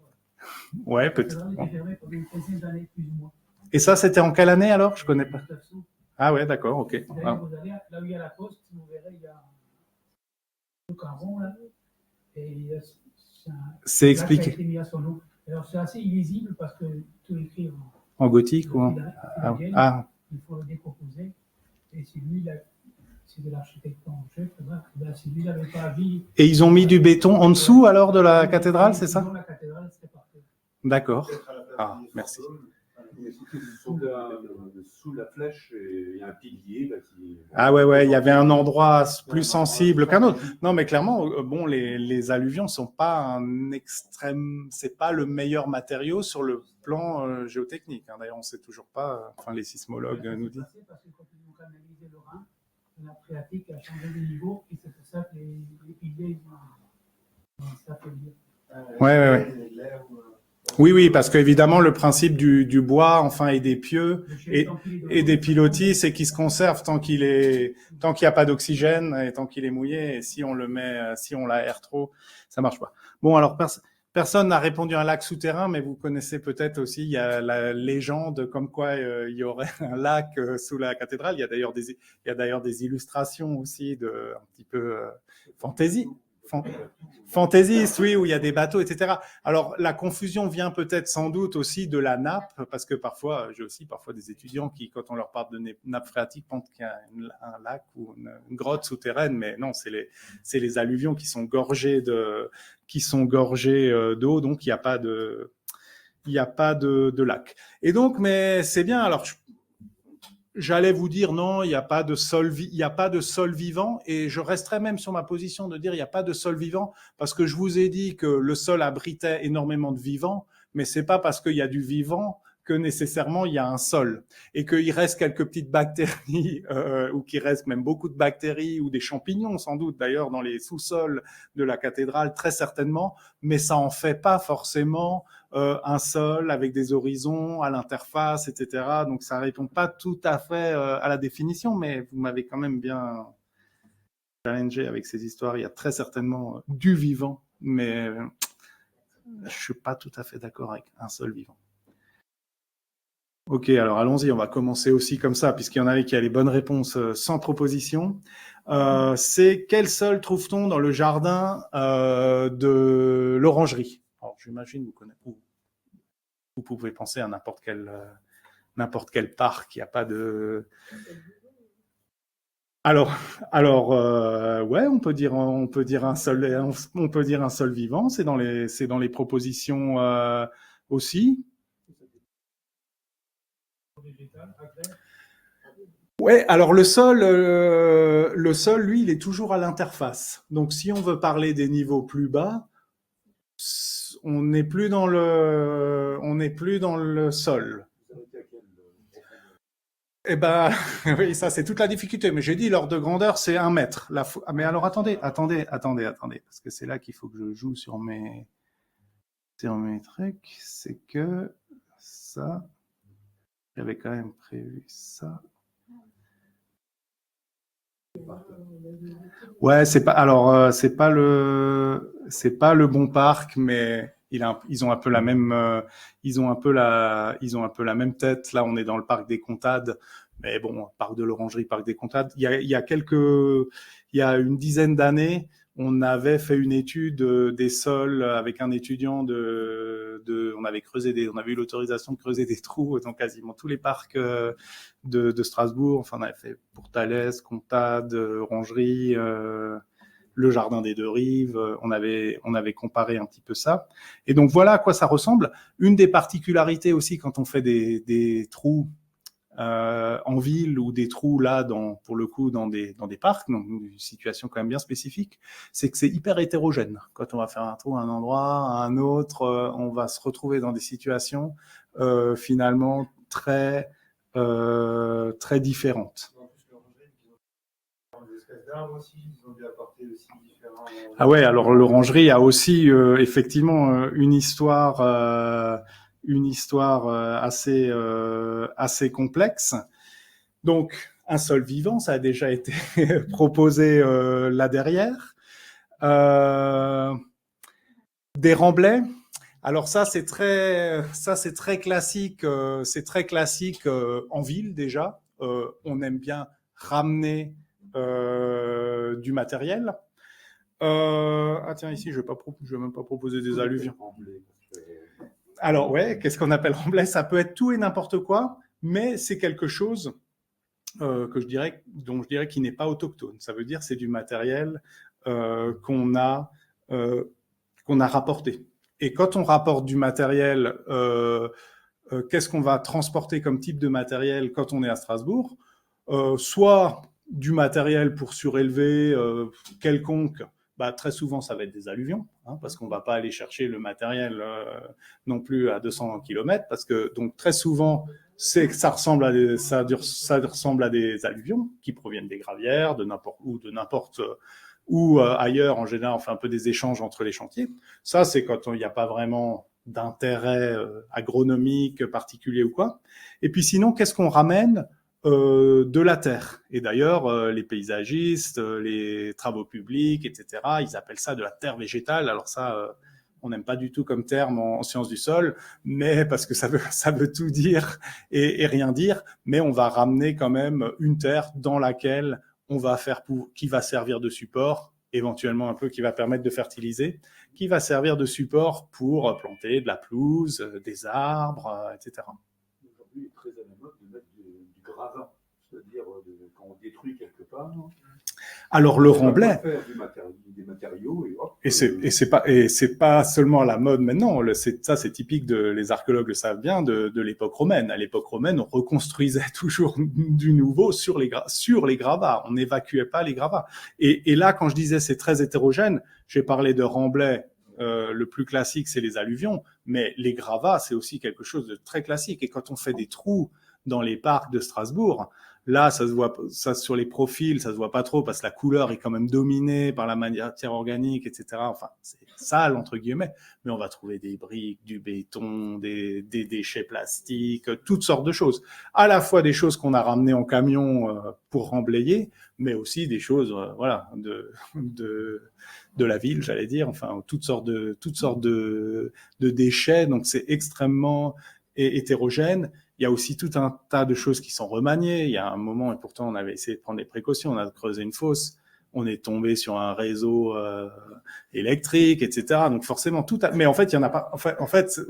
Ouais, peut-être. La cathédrale était fermée pendant une quinzaine d'années, plus ou moins. Et ça, c'était en quelle année alors? Je connais pas. Ah ouais, d'accord, ok. D'ailleurs, vous allez là où il y a la poste, vous verrez, il y a un carron là. Et c'est expliqué. Alors c'est assez illisible parce que tout est écrit en gothique ou il faut le décomposer. Et c'est lui, c'est de l'architecte en chef, c'est lui, il n'avait pas vu. Et ils ont mis du béton en dessous alors de la cathédrale, c'est ça? La cathédrale, c'était parfait. D'accord. Ah, merci. Sous la flèche, il y a un pilier. Là, ah ouais, il y avait un endroit plus sensible qu'un autre. Non, mais clairement, bon, les alluvions sont pas un extrême, c'est pas le meilleur matériau sur le plan géotechnique. Hein. D'ailleurs, on sait toujours pas. Enfin, les sismologues nous disent. Parce que quand ils ont canalisé le Rhin, la phréatique a changé de niveau et c'est pour ça que les piliers Ça fait dire. Ouais. Oui, parce qu'évidemment, le principe du bois, enfin, et des pieux et des pilotis, c'est qu'il se conserve tant qu'il n'y a pas d'oxygène et tant qu'il est mouillé. Et si on le met, si on l'aère trop, ça marche pas. Bon, alors, personne n'a répondu à un lac souterrain, mais vous connaissez peut-être aussi, il y a la légende comme quoi il y aurait un lac sous la cathédrale. Il y a d'ailleurs des illustrations aussi de un petit peu fantasy. Fantaisiste, oui, où il y a des bateaux, etc. Alors, la confusion vient peut-être sans doute aussi de la nappe, parce que parfois, j'ai aussi parfois des étudiants qui, quand on leur parle de nappe phréatique, pensent qu'il y a un lac ou une grotte souterraine, mais non, c'est les alluvions qui sont gorgées d'eau, donc il n'y a pas de lac. Et donc, mais c'est bien, alors, j'allais vous dire non, il n'y a pas de sol vivant, et je resterai même sur ma position de dire il n'y a pas de sol vivant parce que je vous ai dit que le sol abritait énormément de vivants, mais c'est pas parce qu'il y a du vivant que nécessairement il y a un sol et qu'il reste quelques petites bactéries ou qu'il reste même beaucoup de bactéries ou des champignons sans doute d'ailleurs dans les sous-sols de la cathédrale très certainement, mais ça en fait pas forcément un sol avec des horizons à l'interface, etc. Donc ça répond pas tout à fait à la définition, mais vous m'avez quand même bien challengé avec ces histoires. Il y a très certainement du vivant, mais je suis pas tout à fait d'accord avec un sol vivant. Ok, alors allons-y, on va commencer aussi comme ça, puisqu'il y en avait qui a les bonnes réponses sans proposition. C'est quel sol trouve-t-on dans le jardin de l'orangerie? Alors, j'imagine vous pouvez penser à n'importe quel parc, il n'y a pas de... Alors, ouais, on peut dire un sol vivant, c'est dans les propositions aussi. Ouais, alors le sol, lui, il est toujours à l'interface. Donc, si on veut parler des niveaux plus bas, on n'est plus dans le sol. Eh ben, oui, ça c'est toute la difficulté. Mais j'ai dit l'ordre de grandeur, c'est 1 mètre. Mais alors attendez, parce que c'est là qu'il faut que je joue sur mes trucs. C'est que ça, j'avais quand même prévu ça. Ouais, c'est pas le bon parc, mais ils ont un peu la même, ils ont un peu la même tête. Là, on est dans le parc des Comtades, mais bon, parc de l'Orangerie, parc des Comtades. Il y a une dizaine d'années, on avait fait une étude des sols avec un étudiant on avait eu l'autorisation de creuser des trous dans quasiment tous les parcs de Strasbourg. Enfin, on avait fait pour Thalès, Comtade, Orangerie, le jardin des Deux Rives. On avait comparé un petit peu ça. Et donc voilà à quoi ça ressemble. Une des particularités aussi quand on fait des trous en ville ou des trous là pour le coup dans des parcs, donc une situation quand même bien spécifique, c'est que c'est hyper hétérogène. Quand on va faire un trou à un endroit, à un autre, on va se retrouver dans des situations finalement très différentes. Ah ouais, alors l'orangerie a aussi effectivement une histoire assez complexe. Donc, un sol vivant, ça a déjà été proposé là derrière. Des remblais. Alors ça, c'est très classique. C'est très classique en ville déjà. On aime bien ramener du matériel. Tiens, ici, je vais même pas proposer des alluvions. Alors, ouais, qu'est-ce qu'on appelle remblai? Ça peut être tout et n'importe quoi, mais c'est quelque chose dont je dirais qu'il n'est pas autochtone. Ça veut dire c'est du matériel qu'on a rapporté. Et quand on rapporte du matériel, qu'est-ce qu'on va transporter comme type de matériel quand on est à Strasbourg? Soit du matériel pour surélever quelconque, très souvent ça va être des alluvions, parce qu'on ne va pas aller chercher le matériel non plus à 200 km, parce que donc très souvent ça ressemble à des alluvions qui proviennent des gravières, de n'importe ou ailleurs, en général, on fait un peu des échanges entre les chantiers. Ça, c'est quand il n'y a pas vraiment d'intérêt agronomique particulier ou quoi. Et puis sinon, qu'est-ce qu'on ramène de la terre? Et d'ailleurs, les paysagistes, les travaux publics, etc., ils appellent ça de la terre végétale. Alors ça, on n'aime pas du tout comme terme en sciences du sol, mais parce que ça veut tout dire et rien dire, mais on va ramener quand même une terre dans laquelle on va faire qui va servir de support, éventuellement un peu qui va permettre de fertiliser, qui va servir de support pour planter de la pelouse, des arbres, etc. Aujourd'hui, il est très à la mode de mettre du gravat, c'est-à-dire quand on détruit quelque part. Alors le remblai, faire des matériaux et hop. Et c'est pas seulement à la mode maintenant. Ça, c'est typique les archéologues le savent bien de l'époque romaine. À l'époque romaine, on reconstruisait toujours du nouveau sur les gravats. On n'évacuait pas les gravats. Et là, quand je disais c'est très hétérogène, j'ai parlé de remblai. Le plus classique, c'est les alluvions, mais les gravats, c'est aussi quelque chose de très classique. Et quand on fait des trous dans les parcs de Strasbourg, là, ça se voit, ça sur les profils, ça se voit pas trop parce que la couleur est quand même dominée par la matière organique, etc. Enfin, c'est sale entre guillemets, mais on va trouver des briques, du béton, des déchets plastiques, toutes sortes de choses. À la fois des choses qu'on a ramenées en camion pour remblayer, mais aussi des choses, voilà, de la ville, j'allais dire. Enfin, toutes sortes de déchets. Donc, c'est extrêmement hétérogène. Il y a aussi tout un tas de choses qui sont remaniées. Il y a un moment, et pourtant on avait essayé de prendre des précautions, on a creusé une fosse, on est tombé sur un réseau électrique, etc. Donc forcément, mais en fait, il y en a pas. En fait,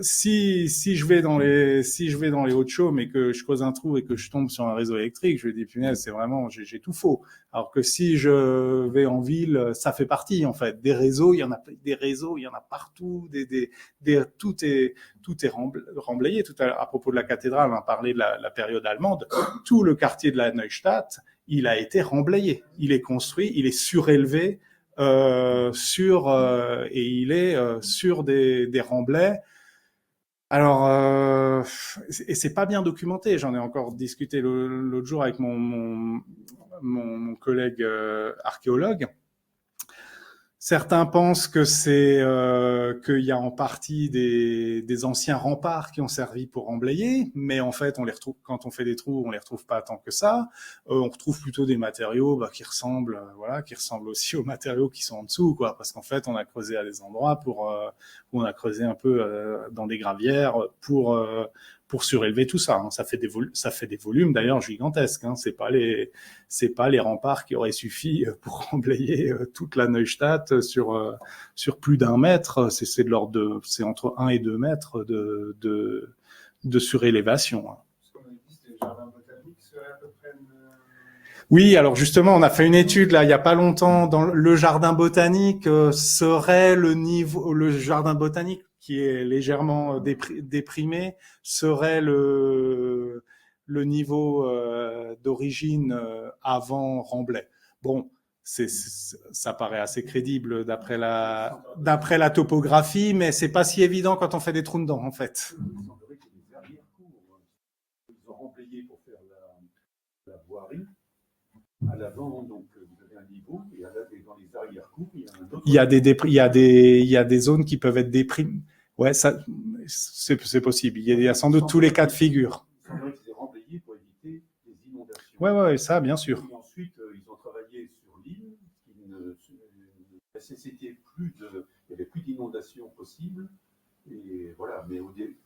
si je vais dans les Hauts-de-Chaume et que je creuse un trou et que je tombe sur un réseau électrique, je me dis punaise, c'est vraiment j'ai tout faux. Alors que si je vais en ville, ça fait partie en fait des réseaux. Il y en a partout. Tout est remblayé. Tout à propos de la cathédrale, on a parlé de la période allemande. Tout le quartier de la Neustadt, il a été remblayé. Il est construit, il est surélevé. Et il est sur des remblais. Alors, et c'est pas bien documenté. J'en ai encore discuté l'autre jour avec mon collègue archéologue. Certains pensent que qu'il y a en partie des anciens remparts qui ont servi pour emblayer, mais en fait, on les retrouve quand on fait des trous, on les retrouve pas tant que ça. On retrouve plutôt des matériaux qui ressemblent aussi aux matériaux qui sont en dessous, quoi, parce qu'en fait, on a creusé à des endroits où on a creusé un peu dans des gravières pour surélever tout ça. Hein. Ça fait des volumes d'ailleurs gigantesques. Hein. C'est pas les remparts qui auraient suffi pour emblayer toute la Neustadt sur plus d'1 mètre. C'est entre 1 et 2 mètres de surélévation. Hein. Parce qu'on a dit que les jardins botaniques seraient à peu près Oui, alors justement, on a fait une étude là il y a pas longtemps dans le jardin botanique serait le jardin botanique qui est légèrement déprimé serait le niveau d'origine avant Remblai. Bon, ça paraît assez crédible d'après la topographie, mais c'est pas si évident quand on fait des trous dedans en fait. Il semblerait que les arrière-cours, ils ont remblayé pour faire la voirie. À l'avant, donc, vous avez un niveau, et dans les arrière-cours, il y a un autre. Il y a des zones qui peuvent être déprimées. Ouais, ça, c'est possible. Il y a sans doute tous les cas de figure. Il semblerait qu'ils aient remblayé pour éviter les inondations. Ouais, ça, bien sûr. Et ensuite, ils ont travaillé sur l'île, il n'y avait plus d'inondations possibles. Et voilà,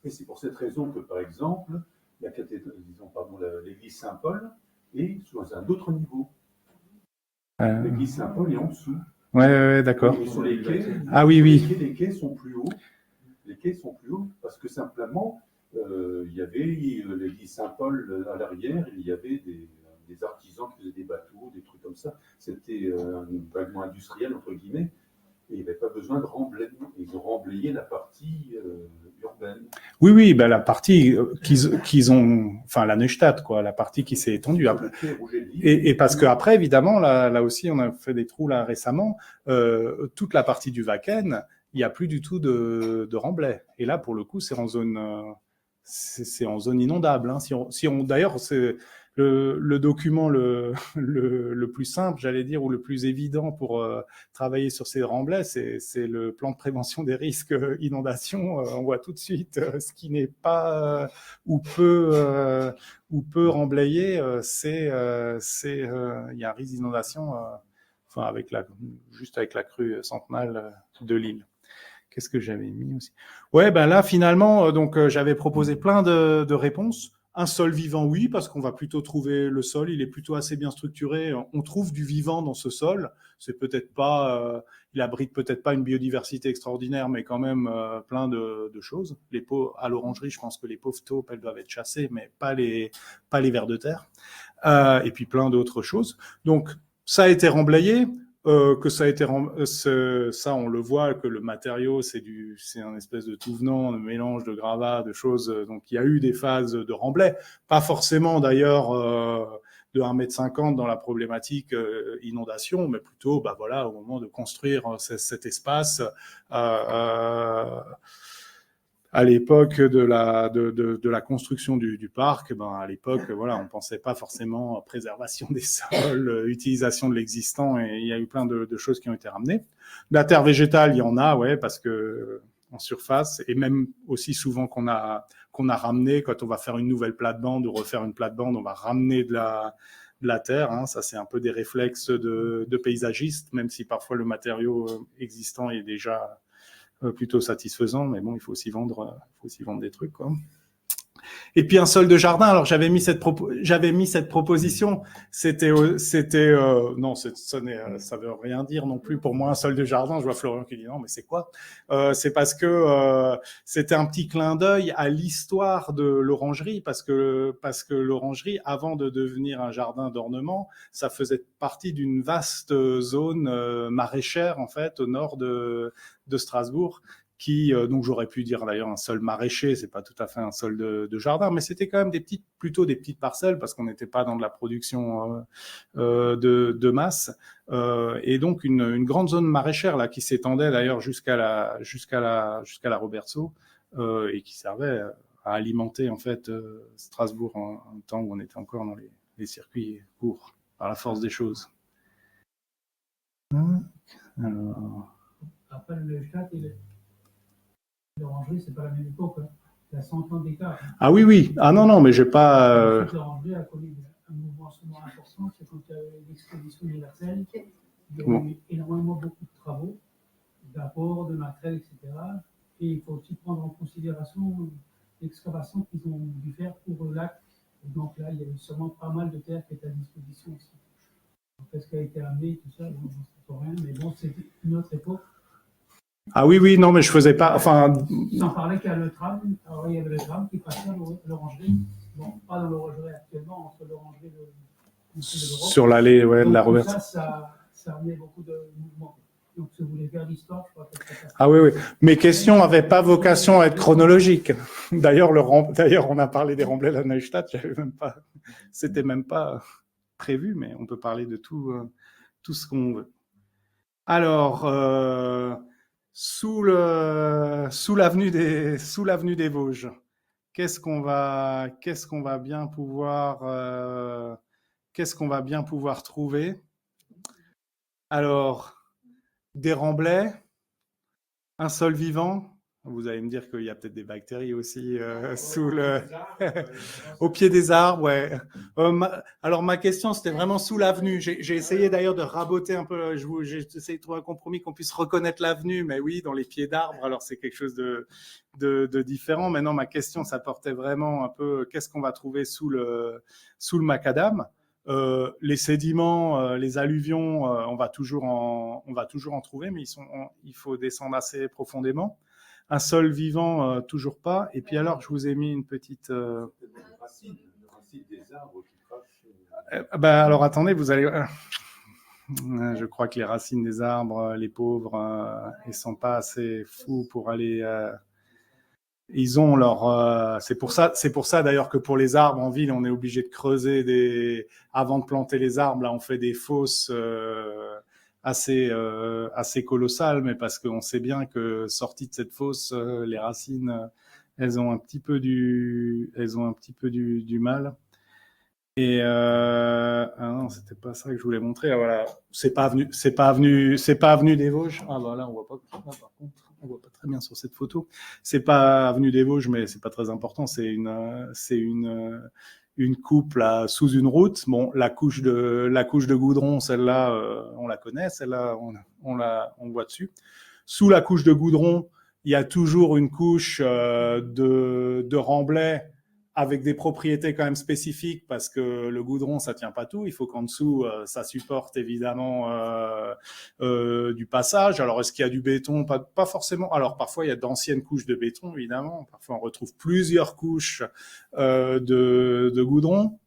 et c'est pour cette raison que, par exemple, l'église Saint-Paul est sur un autre niveau. L'église Saint-Paul est en dessous. Ouais, d'accord. Et sur les quais, les quais sont plus hauts. Les quais sont plus hauts parce que simplement, il y avait l'église Saint-Paul à l'arrière, il y avait des artisans qui faisaient des bateaux, des trucs comme ça. C'était vaguement industriel, entre guillemets. Et il n'y avait pas besoin de remblayer. Ils ont remblayé la partie urbaine. Oui, la partie qu'ils ont, enfin la Neustadt, quoi, la partie qui s'est étendue après. Et parce que après, évidemment, là aussi, on a fait des trous là récemment. Toute la partie du Wacken, il n'y a plus du tout de remblai. Et là, pour le coup, c'est en zone inondable. Hein. D'ailleurs, le document le plus simple, j'allais dire, ou le plus évident pour travailler sur ces remblais, c'est le plan de prévention des risques inondation. On voit tout de suite ce qui n'est pas ou peu remblayé, il y a un risque d'inondation, enfin juste avec la crue centenale de l'île. Qu'est-ce que j'avais mis aussi? Ouais, ben là finalement, j'avais proposé plein de réponses. Un sol vivant, oui, parce qu'on va plutôt trouver le sol, il est plutôt assez bien structuré. On trouve du vivant dans ce sol. C'est peut-être pas, il abrite peut-être pas une biodiversité extraordinaire, mais quand même plein de choses. À l'orangerie, je pense que les pauvres taupes, elles doivent être chassées, mais pas les vers de terre. Et puis plein d'autres choses. Donc ça a été remblayé. Que ça a été ça, on le voit que le matériau c'est un espèce de tout venant, de mélange de gravats, de choses. Donc il y a eu des phases de remblai, pas forcément d'ailleurs de 1,50 m dans la problématique inondation, mais plutôt au moment de construire cet espace. À l'époque de la construction du parc, à l'époque, on pensait pas forcément préservation des sols, utilisation de l'existant, et il y a eu plein de choses qui ont été ramenées. De la terre végétale, il y en a, ouais, parce que en surface, et même aussi souvent qu'on a ramené quand on va faire une nouvelle plate-bande ou refaire une plate-bande, on va ramener de la terre, hein. Ça c'est un peu des réflexes de paysagistes, même si parfois le matériau existant est déjà plutôt satisfaisant, mais bon, il faut aussi vendre des trucs, quoi. Et puis un sol de jardin. Alors j'avais mis cette proposition. Non, ça veut rien dire non plus pour moi un sol de jardin. Je vois Florian qui dit non, mais c'est quoi? C'est parce que c'était un petit clin d'œil à l'histoire de l'orangerie, parce que l'orangerie, avant de devenir un jardin d'ornement, ça faisait partie d'une vaste zone maraîchère en fait au nord de Strasbourg, donc j'aurais pu dire d'ailleurs un sol maraîcher, c'est pas tout à fait un sol de jardin, mais c'était quand même plutôt des petites parcelles, parce qu'on n'était pas dans de la production de masse, et donc une grande zone maraîchère là qui s'étendait d'ailleurs jusqu'à la Robertsau, et qui servait à alimenter en fait Strasbourg en temps où on était encore dans les circuits courts par la force des choses. Alors... Après le chat l'orangerie, c'est pas la même époque. Hein. Il y a 100 ans d'écart. Hein. Ah oui. Ah non, mais j'ai pas... L'orangerie a connu un mouvement souvent important, c'est quand il y a eu l'expédition universelle. Il y a eu énormément beaucoup de travaux, d'apports, de matériel, etc. Et il faut aussi prendre en considération l'excavation qu'ils ont dû faire pour le lac. Et donc là, il y a eu sûrement pas mal de terre qui est à disposition aussi. Qu'est-ce qui a été amené, tout ça, bon, c'est pas rien, mais bon, c'est une autre époque. Ah oui, non, mais je faisais pas, enfin... Sans parler qu'il y a le tram, alors il y avait le tram qui passait à l'orangerie, bon, pas dans l'orangerie actuellement, entre l'orangerie de l'Europe. Sur l'allée, ouais, de la Robertsau. Ça amenait beaucoup de mouvements. Donc, si vous voulez faire l'histoire, je crois que c'est ça. Ah oui. Mes questions n'avaient pas vocation à être chronologiques. D'ailleurs, on a parlé des remblais de la Neustadt, c'était même pas prévu, mais on peut parler de tout ce qu'on veut. Alors, sous l'avenue des Vosges, qu'est-ce qu'on va bien pouvoir trouver? Alors, des remblais, un sol vivant. Vous allez me dire qu'il y a peut-être des bactéries aussi au pied des arbres, ouais. Alors ma question, c'était vraiment sous l'avenue. J'ai essayé d'ailleurs de raboter un peu. J'ai essayé de trouver un compromis qu'on puisse reconnaître l'avenue, mais oui, dans les pieds d'arbres. Alors c'est quelque chose de différent. Maintenant, ma question, ça portait vraiment un peu qu'est-ce qu'on va trouver sous le macadam. Les sédiments, les alluvions, on va toujours en trouver, mais il faut descendre assez profondément. Un sol vivant, toujours pas. Et puis alors, je vous ai mis une petite... Racines des arbres qui crachent. Alors attendez, vous allez... je crois que les racines des arbres, les pauvres, ils sont pas assez fous pour aller... Ils ont leur... c'est pour ça d'ailleurs que pour les arbres en ville, on est obligé de creuser avant de planter les arbres, là, on fait des fosses... assez colossal, mais parce qu'on sait bien que sorties de cette fosse, les racines, elles ont un petit peu du mal. Et ah non, c'était pas ça que je voulais montrer. Ah, voilà, c'est pas avenue des Vosges. Ah bah là, on voit pas. Là, par contre, on voit pas très bien sur cette photo. C'est pas avenue des Vosges, mais c'est pas très important. C'est une coupe là sous une route. Bon, la couche de goudron, celle-là, on la connaît. Celle-là, on voit dessus. Sous la couche de goudron, il y a toujours une couche de remblai avec des propriétés quand même spécifiques parce que le goudron, ça tient pas tout. Il faut qu'en dessous, ça supporte évidemment du passage. Alors, est-ce qu'il y a du béton? Pas forcément. Alors, parfois, il y a d'anciennes couches de béton, évidemment. Parfois, on retrouve plusieurs couches de goudron.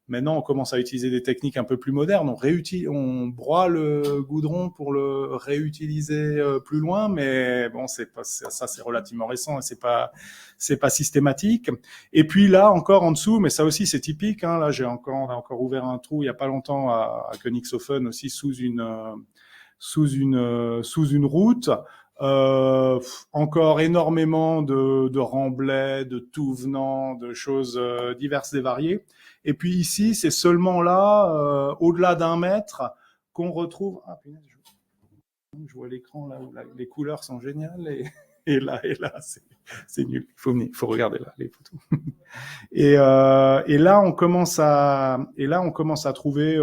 Maintenant, on commence à utiliser des techniques un peu plus modernes. On broie le goudron pour le réutiliser plus loin, mais bon, ça, c'est relativement récent et c'est pas systématique. Et puis là, encore en dessous, mais ça aussi c'est typique. Hein, là, on a encore ouvert un trou il y a pas longtemps à Königshofen aussi sous une route. Encore énormément de remblais, de tout venant, de choses diverses et variées. Et puis ici, c'est seulement là, au-delà d'1 mètre, qu'on retrouve. Ah punaise, je vois l'écran là où les couleurs sont géniales et là, c'est nul. Il faut regarder là les photos. Et là, on commence à trouver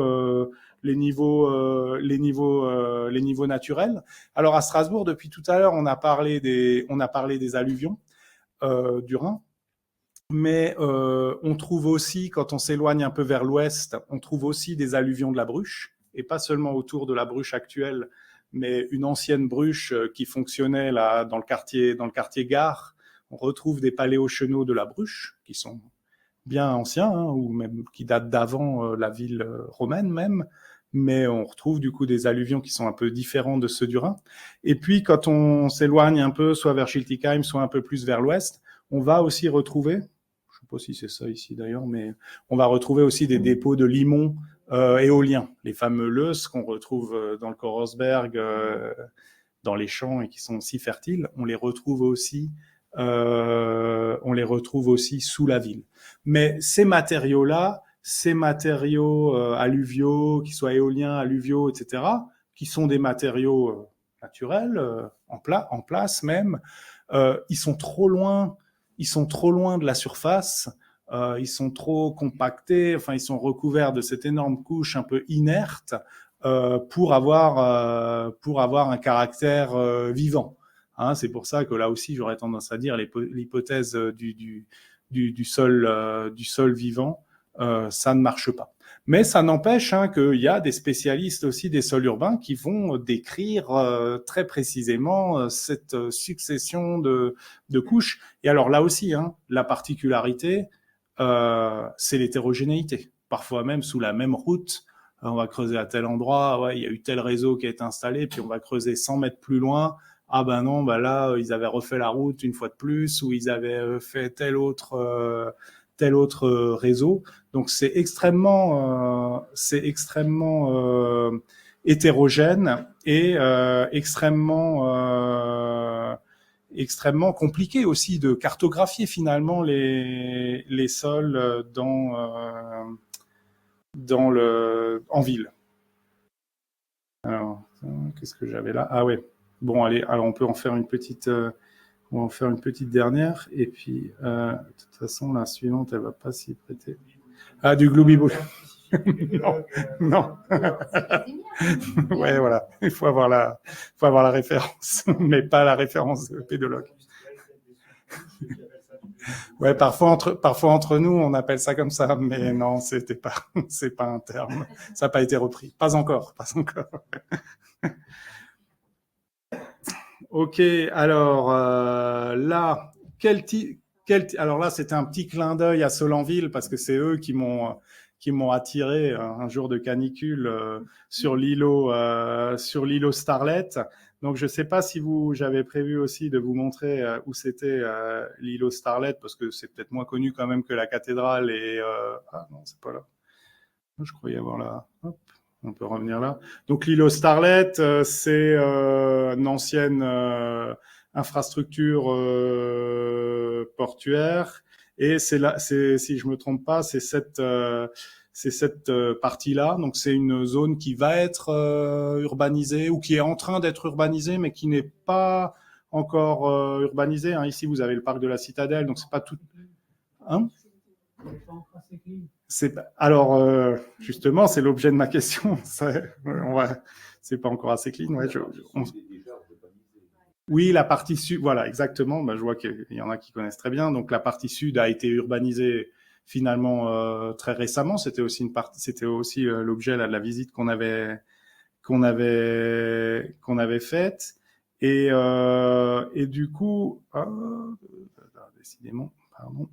les niveaux naturels. Alors à Strasbourg, depuis tout à l'heure, on a parlé des alluvions du Rhin. Mais on trouve aussi, quand on s'éloigne un peu vers l'ouest, on trouve aussi des alluvions de la Bruche, et pas seulement autour de la Bruche actuelle, mais une ancienne Bruche qui fonctionnait là dans le quartier Gare. On retrouve des paléochenaux de la Bruche qui sont bien anciens, hein, ou même qui datent d'avant la ville romaine même, mais on retrouve du coup des alluvions qui sont un peu différents de ceux du Rhin. Et puis quand on s'éloigne un peu, soit vers Schiltigheim, soit un peu plus vers l'ouest, on va aussi retrouver, je sais pas si c'est ça ici d'ailleurs, mais on va retrouver aussi des dépôts de limon éoliens, les fameux Leuss qu'on retrouve dans le Korosberg, dans les champs et qui sont aussi fertiles. On les retrouve aussi sous la ville. Mais ces matériaux-là, ces matériaux alluviaux, qu'ils soient éoliens, alluviaux, etc., qui sont des matériaux naturels, en place même, ils sont trop loin de la surface, ils sont trop compactés, enfin ils sont recouverts de cette énorme couche un peu inerte pour avoir un caractère vivant. Hein, c'est pour ça que là aussi j'aurais tendance à dire l'hypothèse du sol vivant, ça ne marche pas. Mais ça n'empêche qu'il y a des spécialistes aussi des sols urbains qui vont décrire très précisément cette succession de couches. Et alors là aussi, la particularité, c'est l'hétérogénéité. Parfois même sous la même route, on va creuser à tel endroit, ouais, il y a eu tel réseau qui a été installé, puis on va creuser 100 mètres plus loin. Ah ben non, bah là, ils avaient refait la route une fois de plus, ou ils avaient fait tel autre réseau. Donc c'est extrêmement hétérogène et extrêmement compliqué aussi de cartographier finalement les sols en ville. Alors, qu'est-ce que j'avais là? Ah ouais. Bon, allez, alors on peut en faire une petite dernière, et puis de toute façon la suivante elle va pas s'y prêter. Ah, du Glooby-Boulga. Non. Ouais, voilà. Il faut avoir la référence, mais pas la référence pédologue. Ouais, parfois entre nous, on appelle ça comme ça, mais non, c'est pas un terme. Ça n'a pas été repris. Pas encore. Ok, alors là, alors là, c'était un petit clin d'œil à Solanville parce que c'est eux qui m'ont attiré un jour de canicule sur l'îlot Starlet. Donc je sais pas si j'avais prévu aussi de vous montrer où c'était l'îlot Starlet parce que c'est peut-être moins connu quand même que la cathédrale et ah non, c'est pas là. Je croyais avoir là. Hop. On peut revenir là. Donc l'îlot Starlet, c'est une ancienne infrastructure portuaire, et c'est là, si je me trompe pas, c'est c'est cette partie-là. Donc c'est une zone qui va être urbanisée ou qui est en train d'être urbanisée, mais qui n'est pas encore urbanisée. Hein. Ici, vous avez le parc de la Citadelle, donc c'est pas tout. Hein? Alors justement, c'est l'objet de ma question. C'est pas encore assez clean. Ouais, oui, la partie sud, voilà, exactement. Je vois qu'il y en a qui connaissent très bien. Donc la partie sud a été urbanisée finalement très récemment. C'était aussi l'objet de la visite qu'on avait faite. Et du coup, décidément, pardon.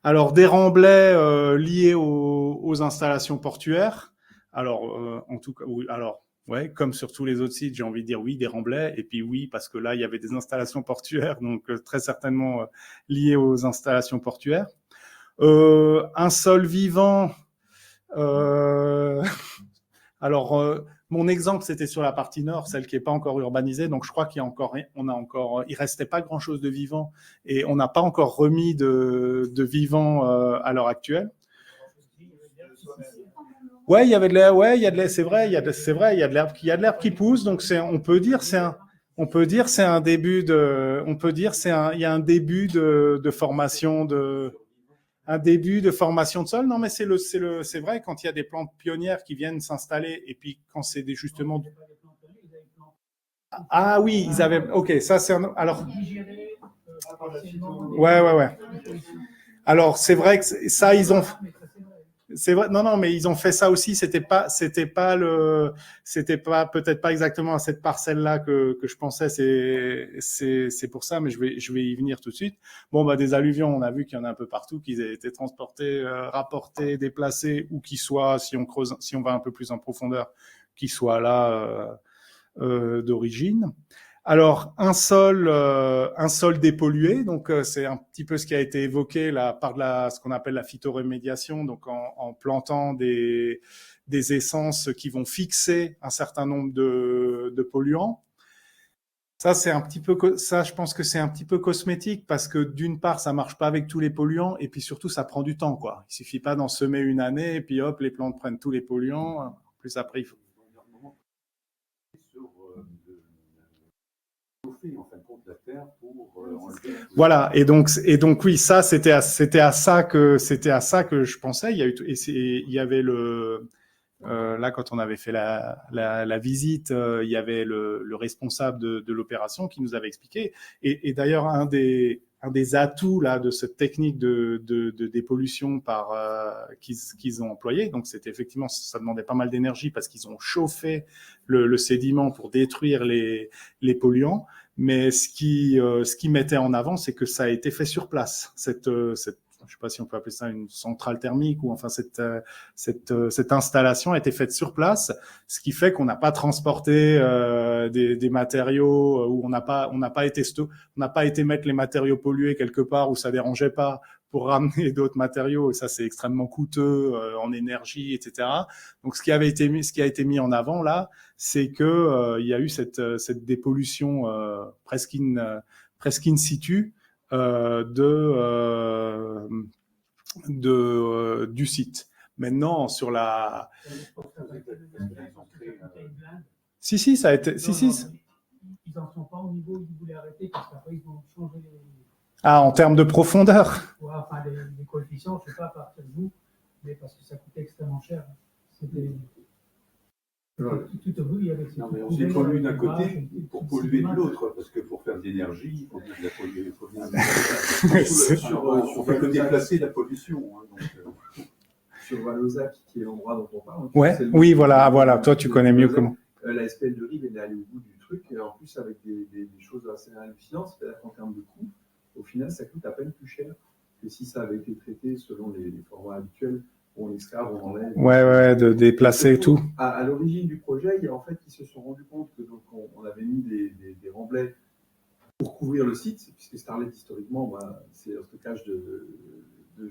Alors des remblais liés aux installations portuaires. Alors en tout cas, oui, alors ouais, comme sur tous les autres sites, j'ai envie de dire oui, des remblais. Et puis oui, parce que là, il y avait des installations portuaires, donc très certainement liées aux installations portuaires. Un sol vivant. Alors mon exemple, c'était sur la partie nord, celle qui n'est pas encore urbanisée. Donc, je crois qu'il restait pas grand-chose de vivant et on n'a pas encore remis de vivant à l'heure actuelle. Ouais, il y avait de l'herbe. Ouais, il y a de l'herbe. C'est vrai, il y a de l'herbe. Il y a de l'herbe qui pousse. Donc, on peut dire, c'est un début de. On peut dire, il y a un début de formation de. Un début de formation de sol. Non, mais c'est vrai, quand il y a des plantes pionnières qui viennent s'installer, et puis quand c'est justement. Ah oui, ils avaient. Ok, ça c'est alors. Ouais. Alors c'est vrai que ça ils ont. C'est vrai, non, mais ils ont fait ça aussi. C'était pas peut-être pas exactement à cette parcelle-là que je pensais. C'est pour ça, mais je vais y venir tout de suite. Bon, des alluvions, on a vu qu'il y en a un peu partout, qu'ils aient été transportés, rapportés, déplacés, ou qu'ils soient, si on va un peu plus en profondeur, qu'ils soient là d'origine. Alors un sol dépollué, donc c'est un petit peu ce qui a été évoqué là par ce qu'on appelle la phytoremédiation, donc en plantant des essences qui vont fixer un certain nombre de polluants. Ça je pense que c'est un petit peu cosmétique parce que d'une part ça marche pas avec tous les polluants et puis surtout ça prend du temps quoi. Il suffit pas d'en semer une année et puis hop les plantes prennent tous les polluants. En plus après il faut en fin de compte la terre pour enlever. Voilà, et donc oui, ça c'était à ça que je pensais. Il y avait là quand on avait fait la visite, il y avait le responsable de l'opération qui nous avait expliqué. Et d'ailleurs un des atouts là de cette technique de dépollution qu'ils ont employé, donc c'était effectivement ça demandait pas mal d'énergie parce qu'ils ont chauffé le sédiment pour détruire les polluants. Mais ce qui mettait en avant, c'est que ça a été fait sur place. Je ne sais pas si on peut appeler ça une centrale thermique ou enfin cette installation a été faite sur place, ce qui fait qu'on n'a pas transporté des matériaux où on n'a pas été mettre les matériaux pollués quelque part où ça dérangeait pas pour ramener d'autres matériaux et ça c'est extrêmement coûteux en énergie, etc. Donc ce qui a été mis en avant là, c'est que il y a eu cette dépollution presque in situ du site. Maintenant sur la si ça a été ils n'en sont pas au niveau où ils voulaient arrêter parce qu'après ils vont changer en termes de profondeur. Ouais, enfin les coefficients, je ne sais pas à partir de vous, mais parce que ça coûtait extrêmement cher. C'était tout au bout, il y avait non, mais on s'est pollué d'un côté pour polluer de l'autre, parce que pour faire de l'énergie, il faut bien de la polluer. Il faut bien on fait que déplacer la pollution. Sur Valozac, qui est l'endroit dont on parle. Ouais. Oui, voilà. Toi, tu connais mieux comment. La SPL de Rive, elle est allée au bout du truc, et en plus avec des choses assez hallucinantes, c'est-à-dire qu'en termes de coût, au final, ça coûte à peine plus cher que si ça avait été traité selon les formats habituels. On excave, on enlève. Ouais, de déplacer et tout. À l'origine du projet, ils se sont rendus compte que donc on avait mis des remblais pour couvrir le site, puisque Starlet historiquement, c'est un stockage de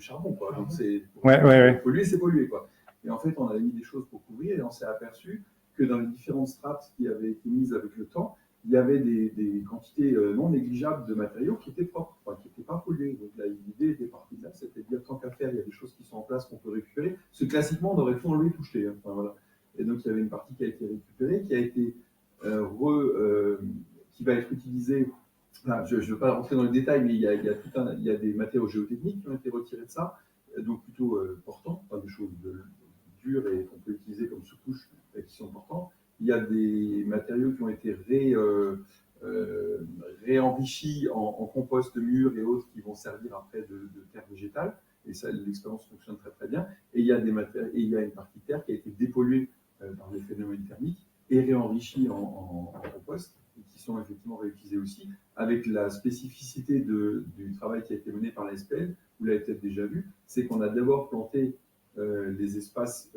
charbon, quoi. Donc c'est polluer, c'est polluer, quoi. Et en fait, on avait mis des choses pour couvrir et on s'est aperçu que dans les différentes strates qui avaient été mises avec le temps, il y avait des quantités non négligeables de matériaux qui étaient propres, enfin, qui n'étaient pas pollués. Donc l'idée était partie de là, c'était de dire tant qu'à faire, il y a des choses qui sont en place qu'on peut récupérer. Parce que classiquement, on aurait tout enlevé, tout jeté. Hein. Enfin, voilà. Et donc il y avait une partie qui a été récupérée, qui a été qui va être utilisée. Enfin, je ne veux pas rentrer dans les détails, mais il y a des matériaux géotechniques qui ont été retirés de ça, donc plutôt portants, enfin, des choses dures et qu'on peut utiliser comme sous-couche qui sont portants. Il y a des matériaux qui ont été réenrichis en compost mûr et autres qui vont servir après de terre végétale. Et ça, l'expérience fonctionne très très bien. Et il y a il y a une partie de terre qui a été dépolluée par les phénomènes thermiques et réenrichie en compost, et qui sont effectivement réutilisés aussi, avec la spécificité du travail qui a été mené par la SPL, vous l'avez peut-être déjà vu, c'est qu'on a d'abord planté les espaces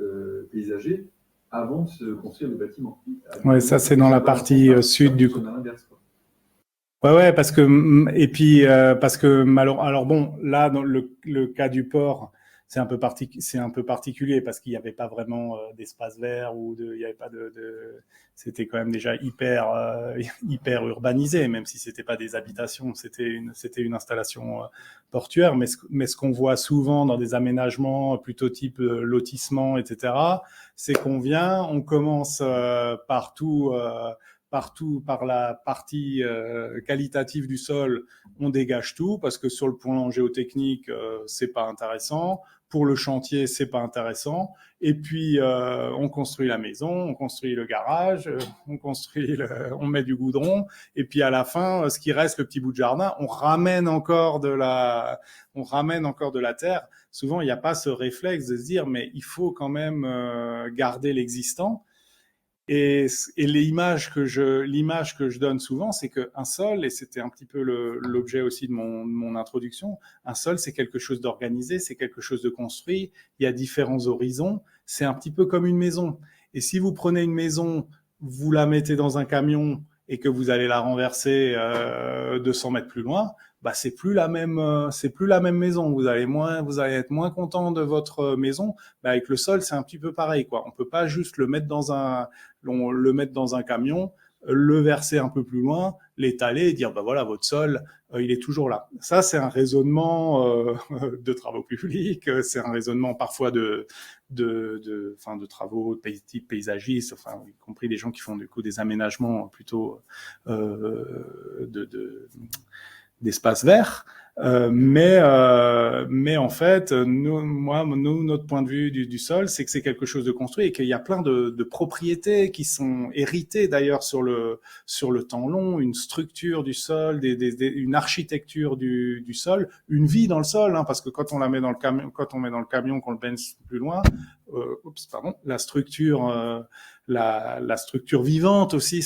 paysagers avant de se construire le bâtiment. Ouais, ça c'est dans la partie sud du coup. Ouais, parce que alors bon, là dans le cas du port, c'est un peu particulier parce qu'il n'y avait pas vraiment d'espace vert il y avait pas c'était quand même déjà hyper urbanisé, même si c'était pas des habitations, c'était une installation portuaire. Mais ce qu'on voit souvent dans des aménagements plutôt type lotissement, etc., c'est on commence partout par la partie qualitative du sol, on dégage tout parce que sur le plan géotechnique, c'est pas intéressant. Pour le chantier, c'est pas intéressant. Et puis on construit la maison, on construit le garage, on met du goudron. Et puis à la fin, ce qui reste, le petit bout de jardin, on ramène encore de la terre. Souvent, il n'y a pas ce réflexe de se dire, mais il faut quand même garder l'existant. Et l'image que je donne souvent, c'est qu'un sol, et c'était un petit peu l'objet aussi de mon introduction, un sol, c'est quelque chose d'organisé, c'est quelque chose de construit, il y a différents horizons, c'est un petit peu comme une maison. Et si vous prenez une maison, vous la mettez dans un camion et que vous allez la renverser 200 mètres plus loin, bah c'est plus la même maison. Vous allez être moins content de votre maison. Bah avec le sol, c'est un petit peu pareil, quoi. On peut pas juste le mettre dans un camion, le verser un peu plus loin, l'étaler et dire bah voilà, votre sol, il est toujours là. Ça, c'est un raisonnement de travaux publics, c'est un raisonnement parfois de travaux de type paysagiste, enfin y compris des gens qui font du coup des aménagements plutôt d'espaces verts. Mais en fait, notre point de vue du sol, c'est que c'est quelque chose de construit et qu'il y a plein de propriétés qui sont héritées d'ailleurs sur le temps long, une structure du sol, une architecture du sol, une vie dans le sol, hein, parce que quand on met dans le camion, qu'on le baigne plus loin, la structure vivante aussi,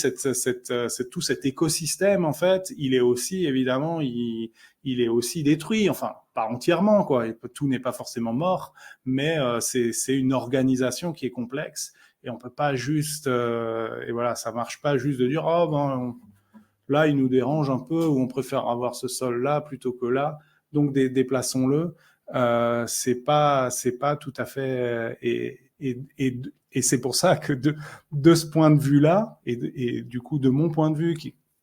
tout cet écosystème en fait, il est aussi évidemment, il est aussi détruit, enfin pas entièrement quoi, tout n'est pas forcément mort, mais c'est une organisation qui est complexe et on peut pas juste et voilà, ça marche pas juste de dire oh ben là il nous dérange un peu ou on préfère avoir ce sol là plutôt que là, donc déplaçons-le. C'est pas tout à fait et c'est pour ça que de ce point de vue-là et du coup de mon point de vue,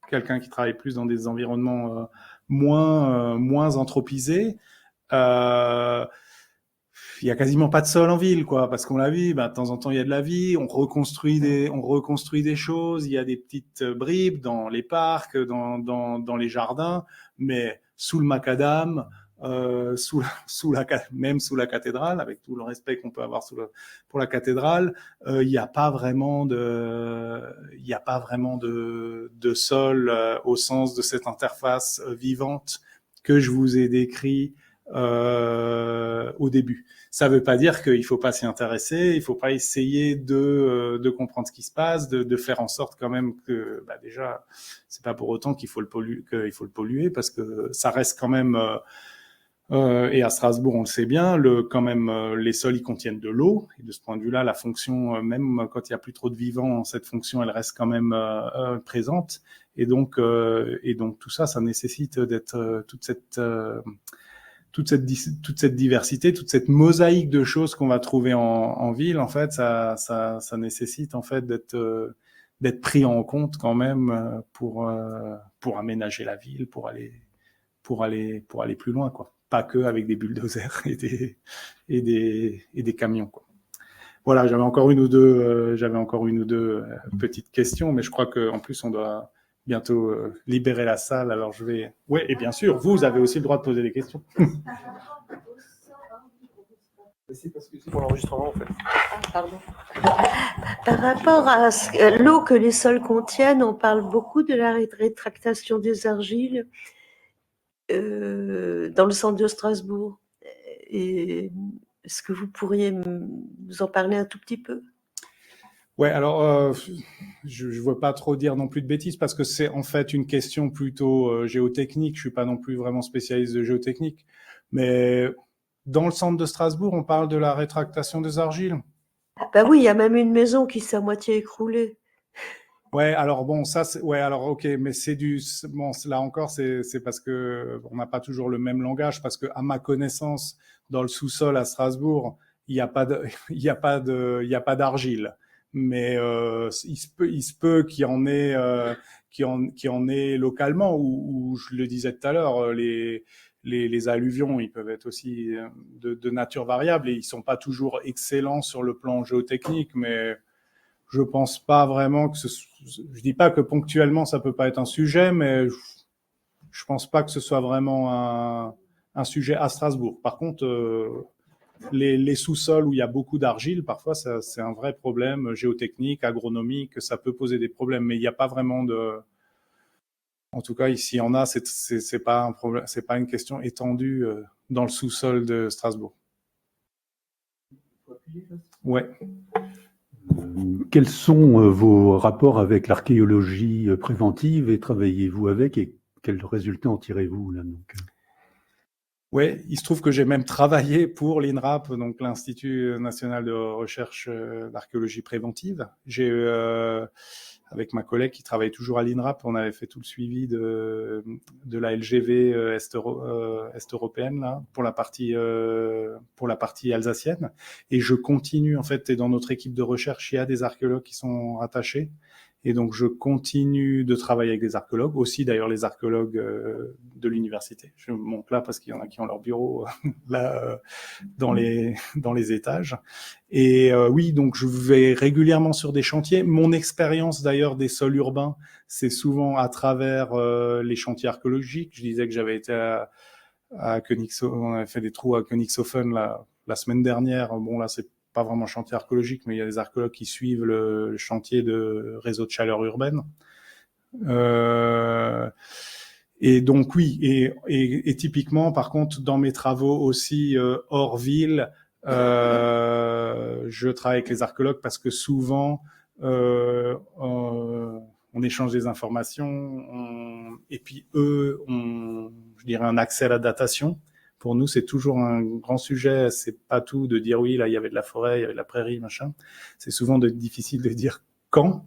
quelqu'un qui travaille plus dans des environnements moins anthropisés, il y a quasiment pas de sol en ville, quoi, parce qu'on l'a vu, de temps en temps il y a de la vie, on reconstruit des choses, il y a des petites bribes dans les parcs, dans les jardins, mais sous le macadam, même sous la cathédrale, avec tout le respect qu'on peut avoir pour la cathédrale, il n'y a pas vraiment de sol au sens de cette interface vivante que je vous ai décrit au début. Ça ne veut pas dire qu'il ne faut pas s'y intéresser, il ne faut pas essayer de comprendre ce qui se passe, de faire en sorte quand même que déjà, c'est pas pour autant qu'il faut le polluer, parce que ça reste quand même et à Strasbourg, on le sait bien, quand même, les sols, ils contiennent de l'eau. Et de ce point de vue-là, la fonction, même quand il n'y a plus trop de vivants, cette fonction, elle reste quand même présente. Et donc tout ça, ça nécessite d'être toute cette diversité, toute cette mosaïque de choses qu'on va trouver en ville. En fait, ça nécessite en fait d'être pris en compte quand même pour aménager la ville, pour aller plus loin, quoi. Pas que avec des bulldozers et des camions, quoi. Voilà, j'avais encore une ou deux petites questions, mais je crois que en plus on doit bientôt libérer la salle. Alors je vais. Oui, et bien sûr, vous avez aussi le droit de poser des questions. C'est parce que c'est pour l'enregistrement en fait. Ah, pardon. Par rapport à l'eau que les sols contiennent, on parle beaucoup de la rétractation des argiles dans le centre de Strasbourg. Et est-ce que vous pourriez nous en parler un tout petit peu? Ouais, alors je ne veux pas trop dire non plus de bêtises parce que c'est en fait une question plutôt géotechnique. Je suis pas non plus vraiment spécialiste de géotechnique, mais dans le centre de Strasbourg, on parle de la rétractation des argiles. Bah oui, il y a même une maison qui s'est à moitié écroulée. Ouais, alors bon, ça, ouais, alors ok, mais bon, là encore, c'est parce que on n'a pas toujours le même langage, parce que à ma connaissance, dans le sous-sol à Strasbourg, il n'y a pas d'argile, mais il se peut qu'il y en ait, qu'il y en ait localement, ou je le disais tout à l'heure, les alluvions, ils peuvent être aussi de nature variable et ils sont pas toujours excellents sur le plan géotechnique, mais je pense pas vraiment que je dis pas que ponctuellement ça peut pas être un sujet, mais je pense pas que ce soit vraiment un sujet à Strasbourg. Par contre, les sous-sols où il y a beaucoup d'argile, parfois c'est un vrai problème géotechnique, agronomique, ça peut poser des problèmes, mais il n'y a pas vraiment en tout cas, ici, il y en a, c'est pas un problème, c'est pas une question étendue dans le sous-sol de Strasbourg. Ouais. Quels sont vos rapports avec l'archéologie préventive et travaillez-vous avec et quels résultats en tirez-vous là donc? Ouais, il se trouve que j'ai même travaillé pour l'INRAP, donc l'Institut national de recherche d'archéologie préventive. Avec ma collègue qui travaille toujours à l'INRAP, on avait fait tout le suivi de la LGV est-européenne là pour la partie alsacienne. Et je continue en fait. Et dans notre équipe de recherche, il y a des archéologues qui sont rattachés. Et donc, je continue de travailler avec des archéologues, aussi d'ailleurs les archéologues de l'université. Je monte là parce qu'il y en a qui ont leur bureau là dans les étages. Et oui, donc je vais régulièrement sur des chantiers. Mon expérience d'ailleurs des sols urbains, c'est souvent à travers les chantiers archéologiques. Je disais que j'avais été à Königshofen, on avait fait des trous à Königshofen la semaine dernière. Bon là, c'est pas vraiment chantier archéologique, mais il y a des archéologues qui suivent le chantier de réseau de chaleur urbaine. Et donc oui, et typiquement, par contre, dans mes travaux aussi hors ville, je travaille avec les archéologues parce que souvent on échange des informations, et puis eux ont, je dirais, un accès à la datation. Pour nous, c'est toujours un grand sujet. C'est pas tout de dire oui, là, il y avait de la forêt, il y avait de la prairie, machin. C'est souvent difficile de dire quand.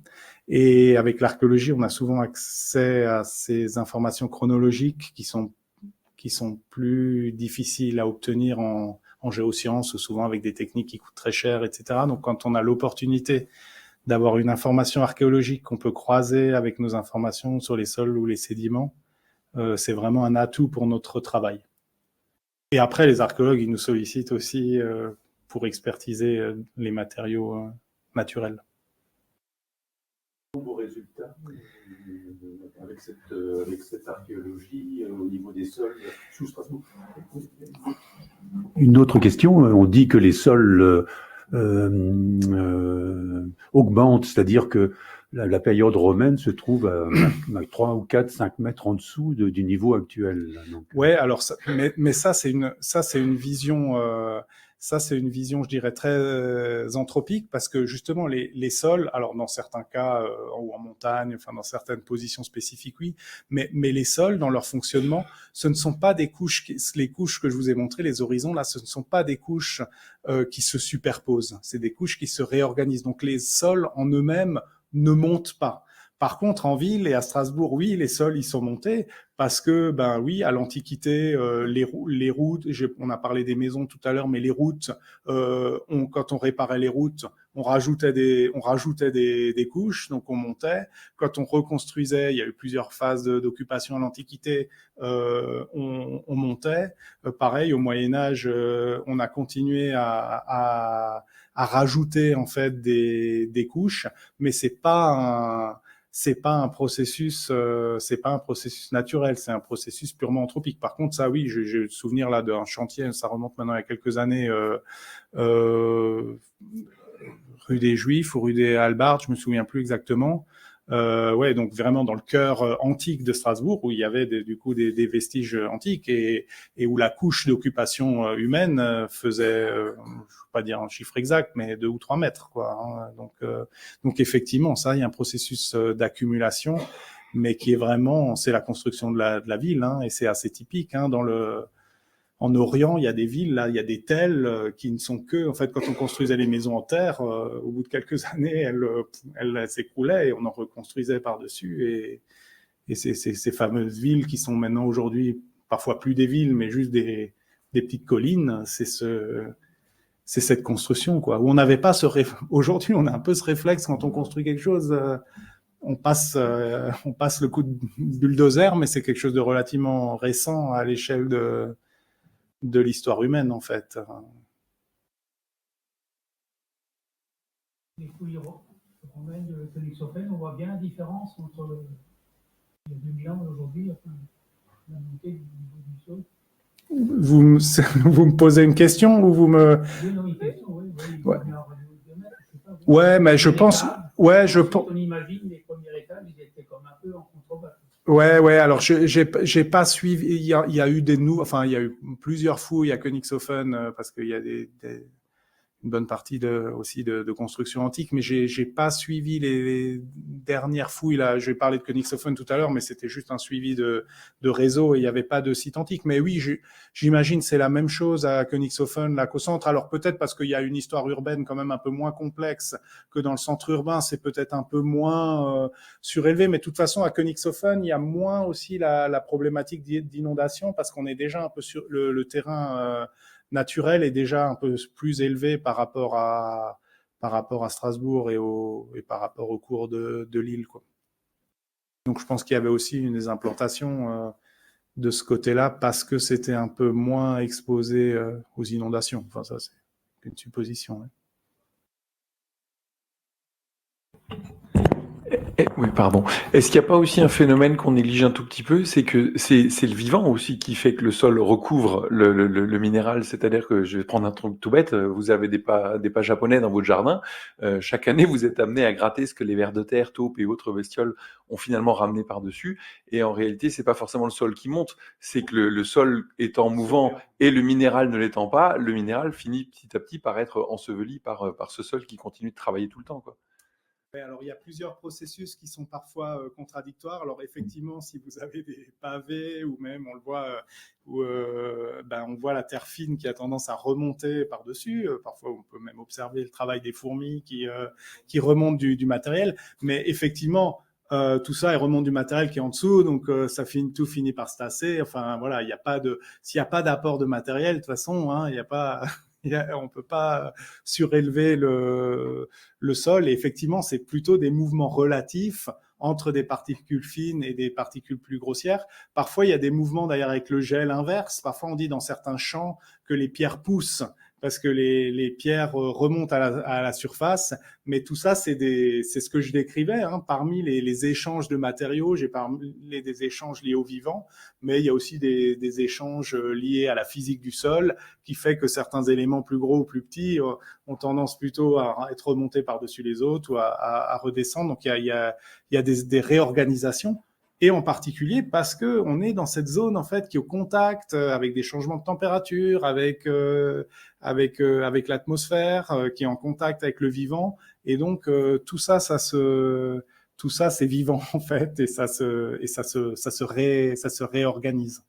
Et avec l'archéologie, on a souvent accès à ces informations chronologiques qui sont plus difficiles à obtenir en géosciences, souvent avec des techniques qui coûtent très cher, etc. Donc, quand on a l'opportunité d'avoir une information archéologique qu'on peut croiser avec nos informations sur les sols ou les sédiments, c'est vraiment un atout pour notre travail. Et après, les archéologues, ils nous sollicitent aussi pour expertiser les matériaux naturels. Vos résultats avec cette archéologie au niveau des sols sous Strasbourg. Une autre question, on dit que les sols augmentent, c'est-à-dire que la période romaine se trouve à 3 ou 4, 5 mètres en dessous du niveau actuel. Là, donc. Ouais, alors mais ça c'est une vision je dirais très anthropique, parce que justement les sols, alors dans certains cas ou en montagne, enfin dans certaines positions spécifiques oui, mais les sols dans leur fonctionnement, ce ne sont pas des couches, les couches que je vous ai montrées, les horizons là, ce ne sont pas des couches qui se superposent, c'est des couches qui se réorganisent. Donc les sols en eux-mêmes ne montent pas. Par contre, en ville et à Strasbourg, oui, les sols, ils sont montés parce que, ben oui, à l'Antiquité, les routes, on a parlé des maisons tout à l'heure, mais les routes, quand on réparait les routes, on rajoutait des couches, donc on montait. Quand on reconstruisait, il y a eu plusieurs phases d'occupation à l'Antiquité, on montait. Pareil, au Moyen-Âge, on a continué à rajouter en fait des couches, mais c'est pas un processus naturel, c'est un processus purement anthropique. Par contre, ça, oui, j'ai le souvenir là d'un chantier, ça remonte maintenant à quelques années, euh, rue des Juifs ou rue des Halbards, je me souviens plus exactement. Ouais, donc vraiment dans le cœur antique de Strasbourg, où il y avait du coup des vestiges antiques et où la couche d'occupation humaine faisait, je ne vais pas dire un chiffre exact, mais 2 ou 3 mètres, quoi. Hein. Donc effectivement, ça, il y a un processus d'accumulation, mais qui est vraiment, c'est la construction de la ville, hein, et c'est assez typique, hein, en Orient, il y a des villes, là, il y a des telles qui ne sont que, en fait, quand on construisait les maisons en terre, au bout de quelques années, elles s'écroulaient et on en reconstruisait par-dessus. Et ces fameuses villes qui sont maintenant aujourd'hui parfois plus des villes, mais juste des petites collines, c'est cette construction, quoi. Où on n'avait pas aujourd'hui, on a un peu ce réflexe quand on construit quelque chose. On passe le coup de bulldozer, mais c'est quelque chose de relativement récent à l'échelle de l'histoire humaine, en fait. Les fouilles romaines de Félix-Ophène, on voit bien la différence entre il y a 2000 ans et aujourd'hui, enfin, la montée du niveau du sol. Vous me posez une question ou vous me... Oui, non, une question, oui. Ouais. Oui. Ouais, mais je pense... Ouais, je pense... On imagine les premiers étages, ils étaient comme un peu en contrebas. Ouais. Alors j'ai pas suivi. Il y a eu il y a eu plusieurs fouilles à Königshofen parce qu'il y a une bonne partie aussi de construction antique, mais j'ai pas suivi les dernières fouilles là. Je vais parler de Königshofen tout à l'heure, mais c'était juste un suivi de réseau et il n'y avait pas de site antique. Mais oui, j'imagine c'est la même chose à Königshofen, là qu'au centre. Alors peut-être parce qu'il y a une histoire urbaine quand même un peu moins complexe que dans le centre urbain, c'est peut-être un peu moins surélevé, mais de toute façon à Königshofen, il y a moins aussi la problématique d'inondation parce qu'on est déjà un peu sur le terrain naturel est déjà un peu plus élevé par rapport à Strasbourg et par rapport au cours de l'île, quoi. Donc je pense qu'il y avait aussi des implantations de ce côté-là parce que c'était un peu moins exposé aux inondations. Enfin ça c'est une supposition. Ouais. Oui, pardon. Est-ce qu'il n'y a pas aussi un phénomène qu'on néglige un tout petit peu, c'est que c'est le vivant aussi qui fait que le sol recouvre le minéral. C'est-à-dire que je vais prendre un truc tout bête. Vous avez des pas japonais dans votre jardin. Chaque année, vous êtes amené à gratter ce que les vers de terre, taupes et autres bestioles ont finalement ramené par-dessus. Et en réalité, c'est pas forcément le sol qui monte, c'est que le sol étant mouvant et le minéral ne l'étant pas, le minéral finit petit à petit par être enseveli par ce sol qui continue de travailler tout le temps, quoi. Alors, il y a plusieurs processus qui sont parfois contradictoires. Alors, effectivement, si vous avez des pavés ou même, on le voit, on voit la terre fine qui a tendance à remonter par-dessus. Parfois, on peut même observer le travail des fourmis qui remontent du matériel. Mais effectivement, tout ça, il remonte du matériel qui est en dessous, donc tout finit par se tasser. Enfin, voilà, s'il n'y a pas d'apport de matériel, de toute façon, hein, il n'y a pas... on ne peut pas surélever le sol. Et effectivement, c'est plutôt des mouvements relatifs entre des particules fines et des particules plus grossières. Parfois, il y a des mouvements d'ailleurs avec le gel inverse. Parfois, on dit dans certains champs que les pierres poussent parce que les pierres remontent à la surface. Mais tout ça, c'est ce que je décrivais. Hein. Parmi les échanges de matériaux, j'ai parlé des échanges liés au vivant, mais il y a aussi des échanges liés à la physique du sol, qui fait que certains éléments plus gros ou plus petits ont tendance plutôt à être remontés par-dessus les autres ou à redescendre. Donc, il y a des réorganisations. Et en particulier parce que on est dans cette zone en fait qui est au contact avec des changements de température, avec l'atmosphère, qui est en contact avec le vivant, et donc tout ça c'est vivant en fait, et ça se réorganise.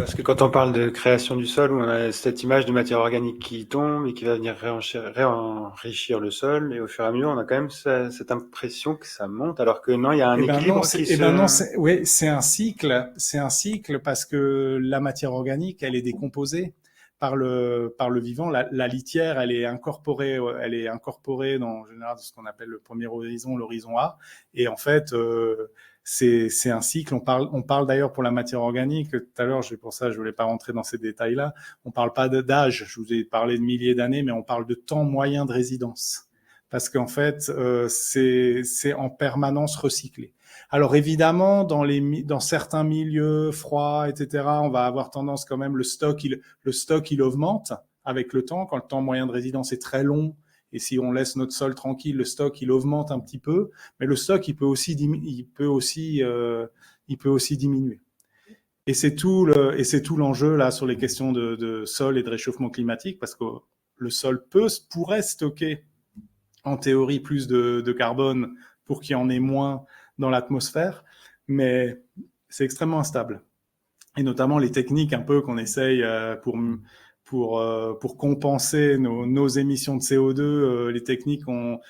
Parce que quand on parle de création du sol, on a cette image de matière organique qui tombe et qui va venir réenrichir le sol, et au fur et à mesure, on a quand même cette impression que ça monte, alors que non, il y a un équilibre qui se... Oui, c'est un cycle parce que la matière organique, elle est décomposée par le vivant. La litière, elle est incorporée dans, en général, ce qu'on appelle le premier horizon, l'horizon A. Et en fait, c'est un cycle. On parle d'ailleurs pour la matière organique. Tout à l'heure, pour ça, je voulais pas rentrer dans ces détails-là. On parle pas d'âge. Je vous ai parlé de milliers d'années, mais on parle de temps moyen de résidence. Parce qu'en fait, c'est en permanence recyclé. Alors évidemment, dans certains milieux froids, etc., on va avoir tendance quand même, le stock, il augmente avec le temps. Quand le temps moyen de résidence est très long, et si on laisse notre sol tranquille, le stock, il augmente un petit peu. Mais le stock, il peut aussi diminuer. Et c'est tout l'enjeu là sur les questions de sol et de réchauffement climatique, parce que le sol pourrait stocker en théorie plus de carbone pour qu'il y en ait moins dans l'atmosphère, mais c'est extrêmement instable. Et notamment les techniques un peu qu'on essaye pour compenser nos émissions de CO2, les techniques qu'on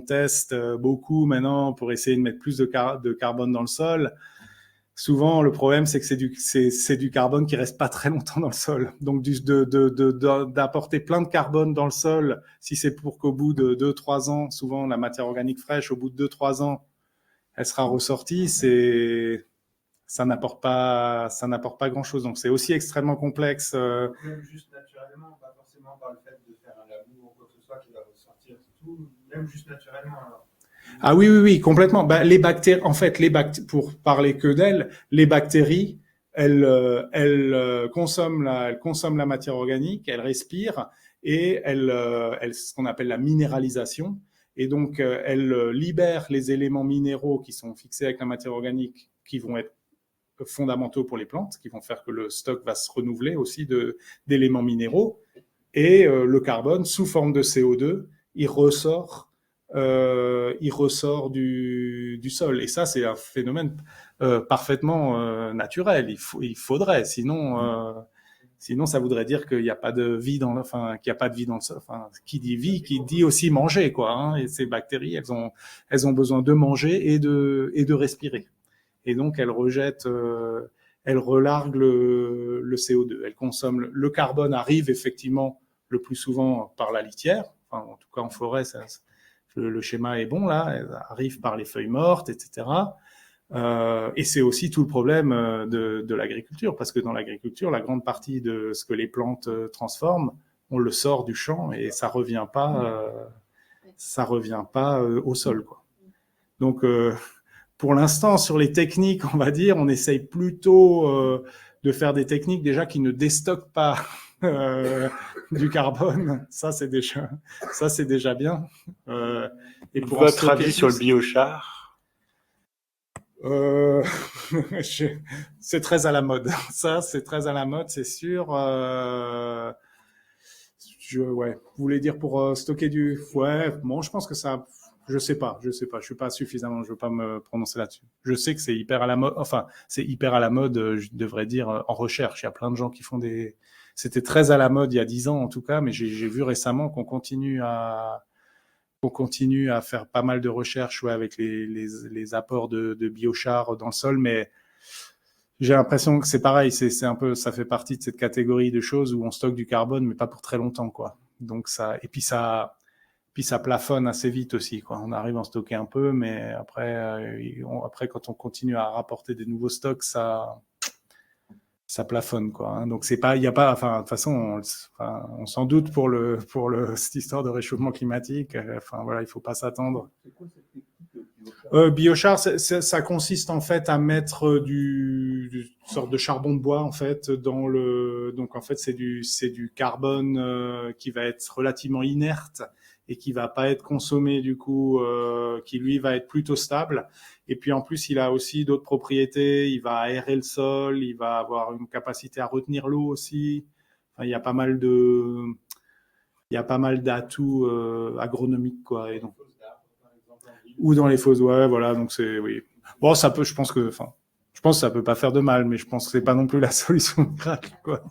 teste beaucoup maintenant pour essayer de mettre plus de carbone dans le sol. Souvent, le problème, c'est que c'est du carbone qui reste pas très longtemps dans le sol. Donc, d'apporter plein de carbone dans le sol, si c'est pour qu'au bout de 2-3 ans, souvent la matière organique fraîche, au bout de 2-3 ans, elle sera ressortie, ça n'apporte pas grand-chose. Donc, c'est aussi extrêmement complexe. Même juste naturellement, pas forcément par le fait de faire un labour ou quoi que ce soit qui va ressortir, c'est tout. Même juste naturellement, alors. Ah oui, complètement. Les bactéries, en fait, pour parler que d'elles, les bactéries, elles consomment la matière organique, elles respirent et elles ce qu'on appelle la minéralisation. Et donc, elles libèrent les éléments minéraux qui sont fixés avec la matière organique, qui vont être fondamentaux pour les plantes, qui vont faire que le stock va se renouveler aussi d'éléments minéraux. Et le carbone, sous forme de CO2, il ressort du sol. Et ça, c'est un phénomène parfaitement naturel. Il faudrait, sinon ça voudrait dire qu'il n'y a pas de vie qu'il n'y a pas de vie dans le sol. Enfin, qui dit vie, qui dit aussi manger, quoi. Hein. Et ces bactéries, elles ont besoin de manger et de respirer. Et donc, elles relarguent le CO2. Elles consomment le carbone, arrive effectivement le plus souvent par la litière. Enfin, en tout cas, en forêt, le schéma est bon là. Elles arrivent par les feuilles mortes, etc. Et c'est aussi tout le problème de l'agriculture, parce que dans l'agriculture, la grande partie de ce que les plantes transforment, on le sort du champ et ça revient pas au sol, quoi. Donc, pour l'instant, sur les techniques, on va dire, on essaye plutôt de faire des techniques déjà qui ne déstockent pas du carbone. Ça, c'est déjà bien. Et pour votre avis sur le biochar? C'est très à la mode. Ça, c'est très à la mode, c'est sûr. Vous voulez dire pour stocker du... Ouais, bon, je pense que ça... Je sais pas. Je suis pas suffisamment, je veux pas me prononcer là-dessus. Je sais que c'est hyper à la mode, c'est hyper à la mode, je devrais dire, en recherche. Il y a plein de gens qui font c'était très à la mode il y a 10 ans, en tout cas, mais j'ai vu récemment qu'on continue à faire pas mal de recherches, avec les apports de biochar dans le sol, mais j'ai l'impression que c'est pareil, c'est un peu, ça fait partie de cette catégorie de choses où on stocke du carbone, mais pas pour très longtemps, quoi. Donc ça plafonne assez vite aussi, quoi. On arrive à en stocker un peu, mais après quand on continue à rapporter des nouveaux stocks, ça plafonne, quoi. Hein. Donc il y a pas, de toute façon, on s'en doute pour cette histoire de réchauffement climatique. Il faut pas s'attendre. C'est quoi cette technique biochar, ça consiste en fait à mettre une sorte de charbon de bois en fait donc en fait c'est du carbone qui va être relativement inerte et qui va pas être consommé du coup, qui lui va être plutôt stable. Et puis en plus, il a aussi d'autres propriétés. Il va aérer le sol, il va avoir une capacité à retenir l'eau aussi. Enfin, il y a pas mal d'atouts agronomiques, quoi. Et donc, ou dans les fosses, ouais, voilà. Donc oui. Bon, ça peut. Je pense Je pense que ça peut pas faire de mal, mais je pense que c'est pas non plus la solution miracle, quoi.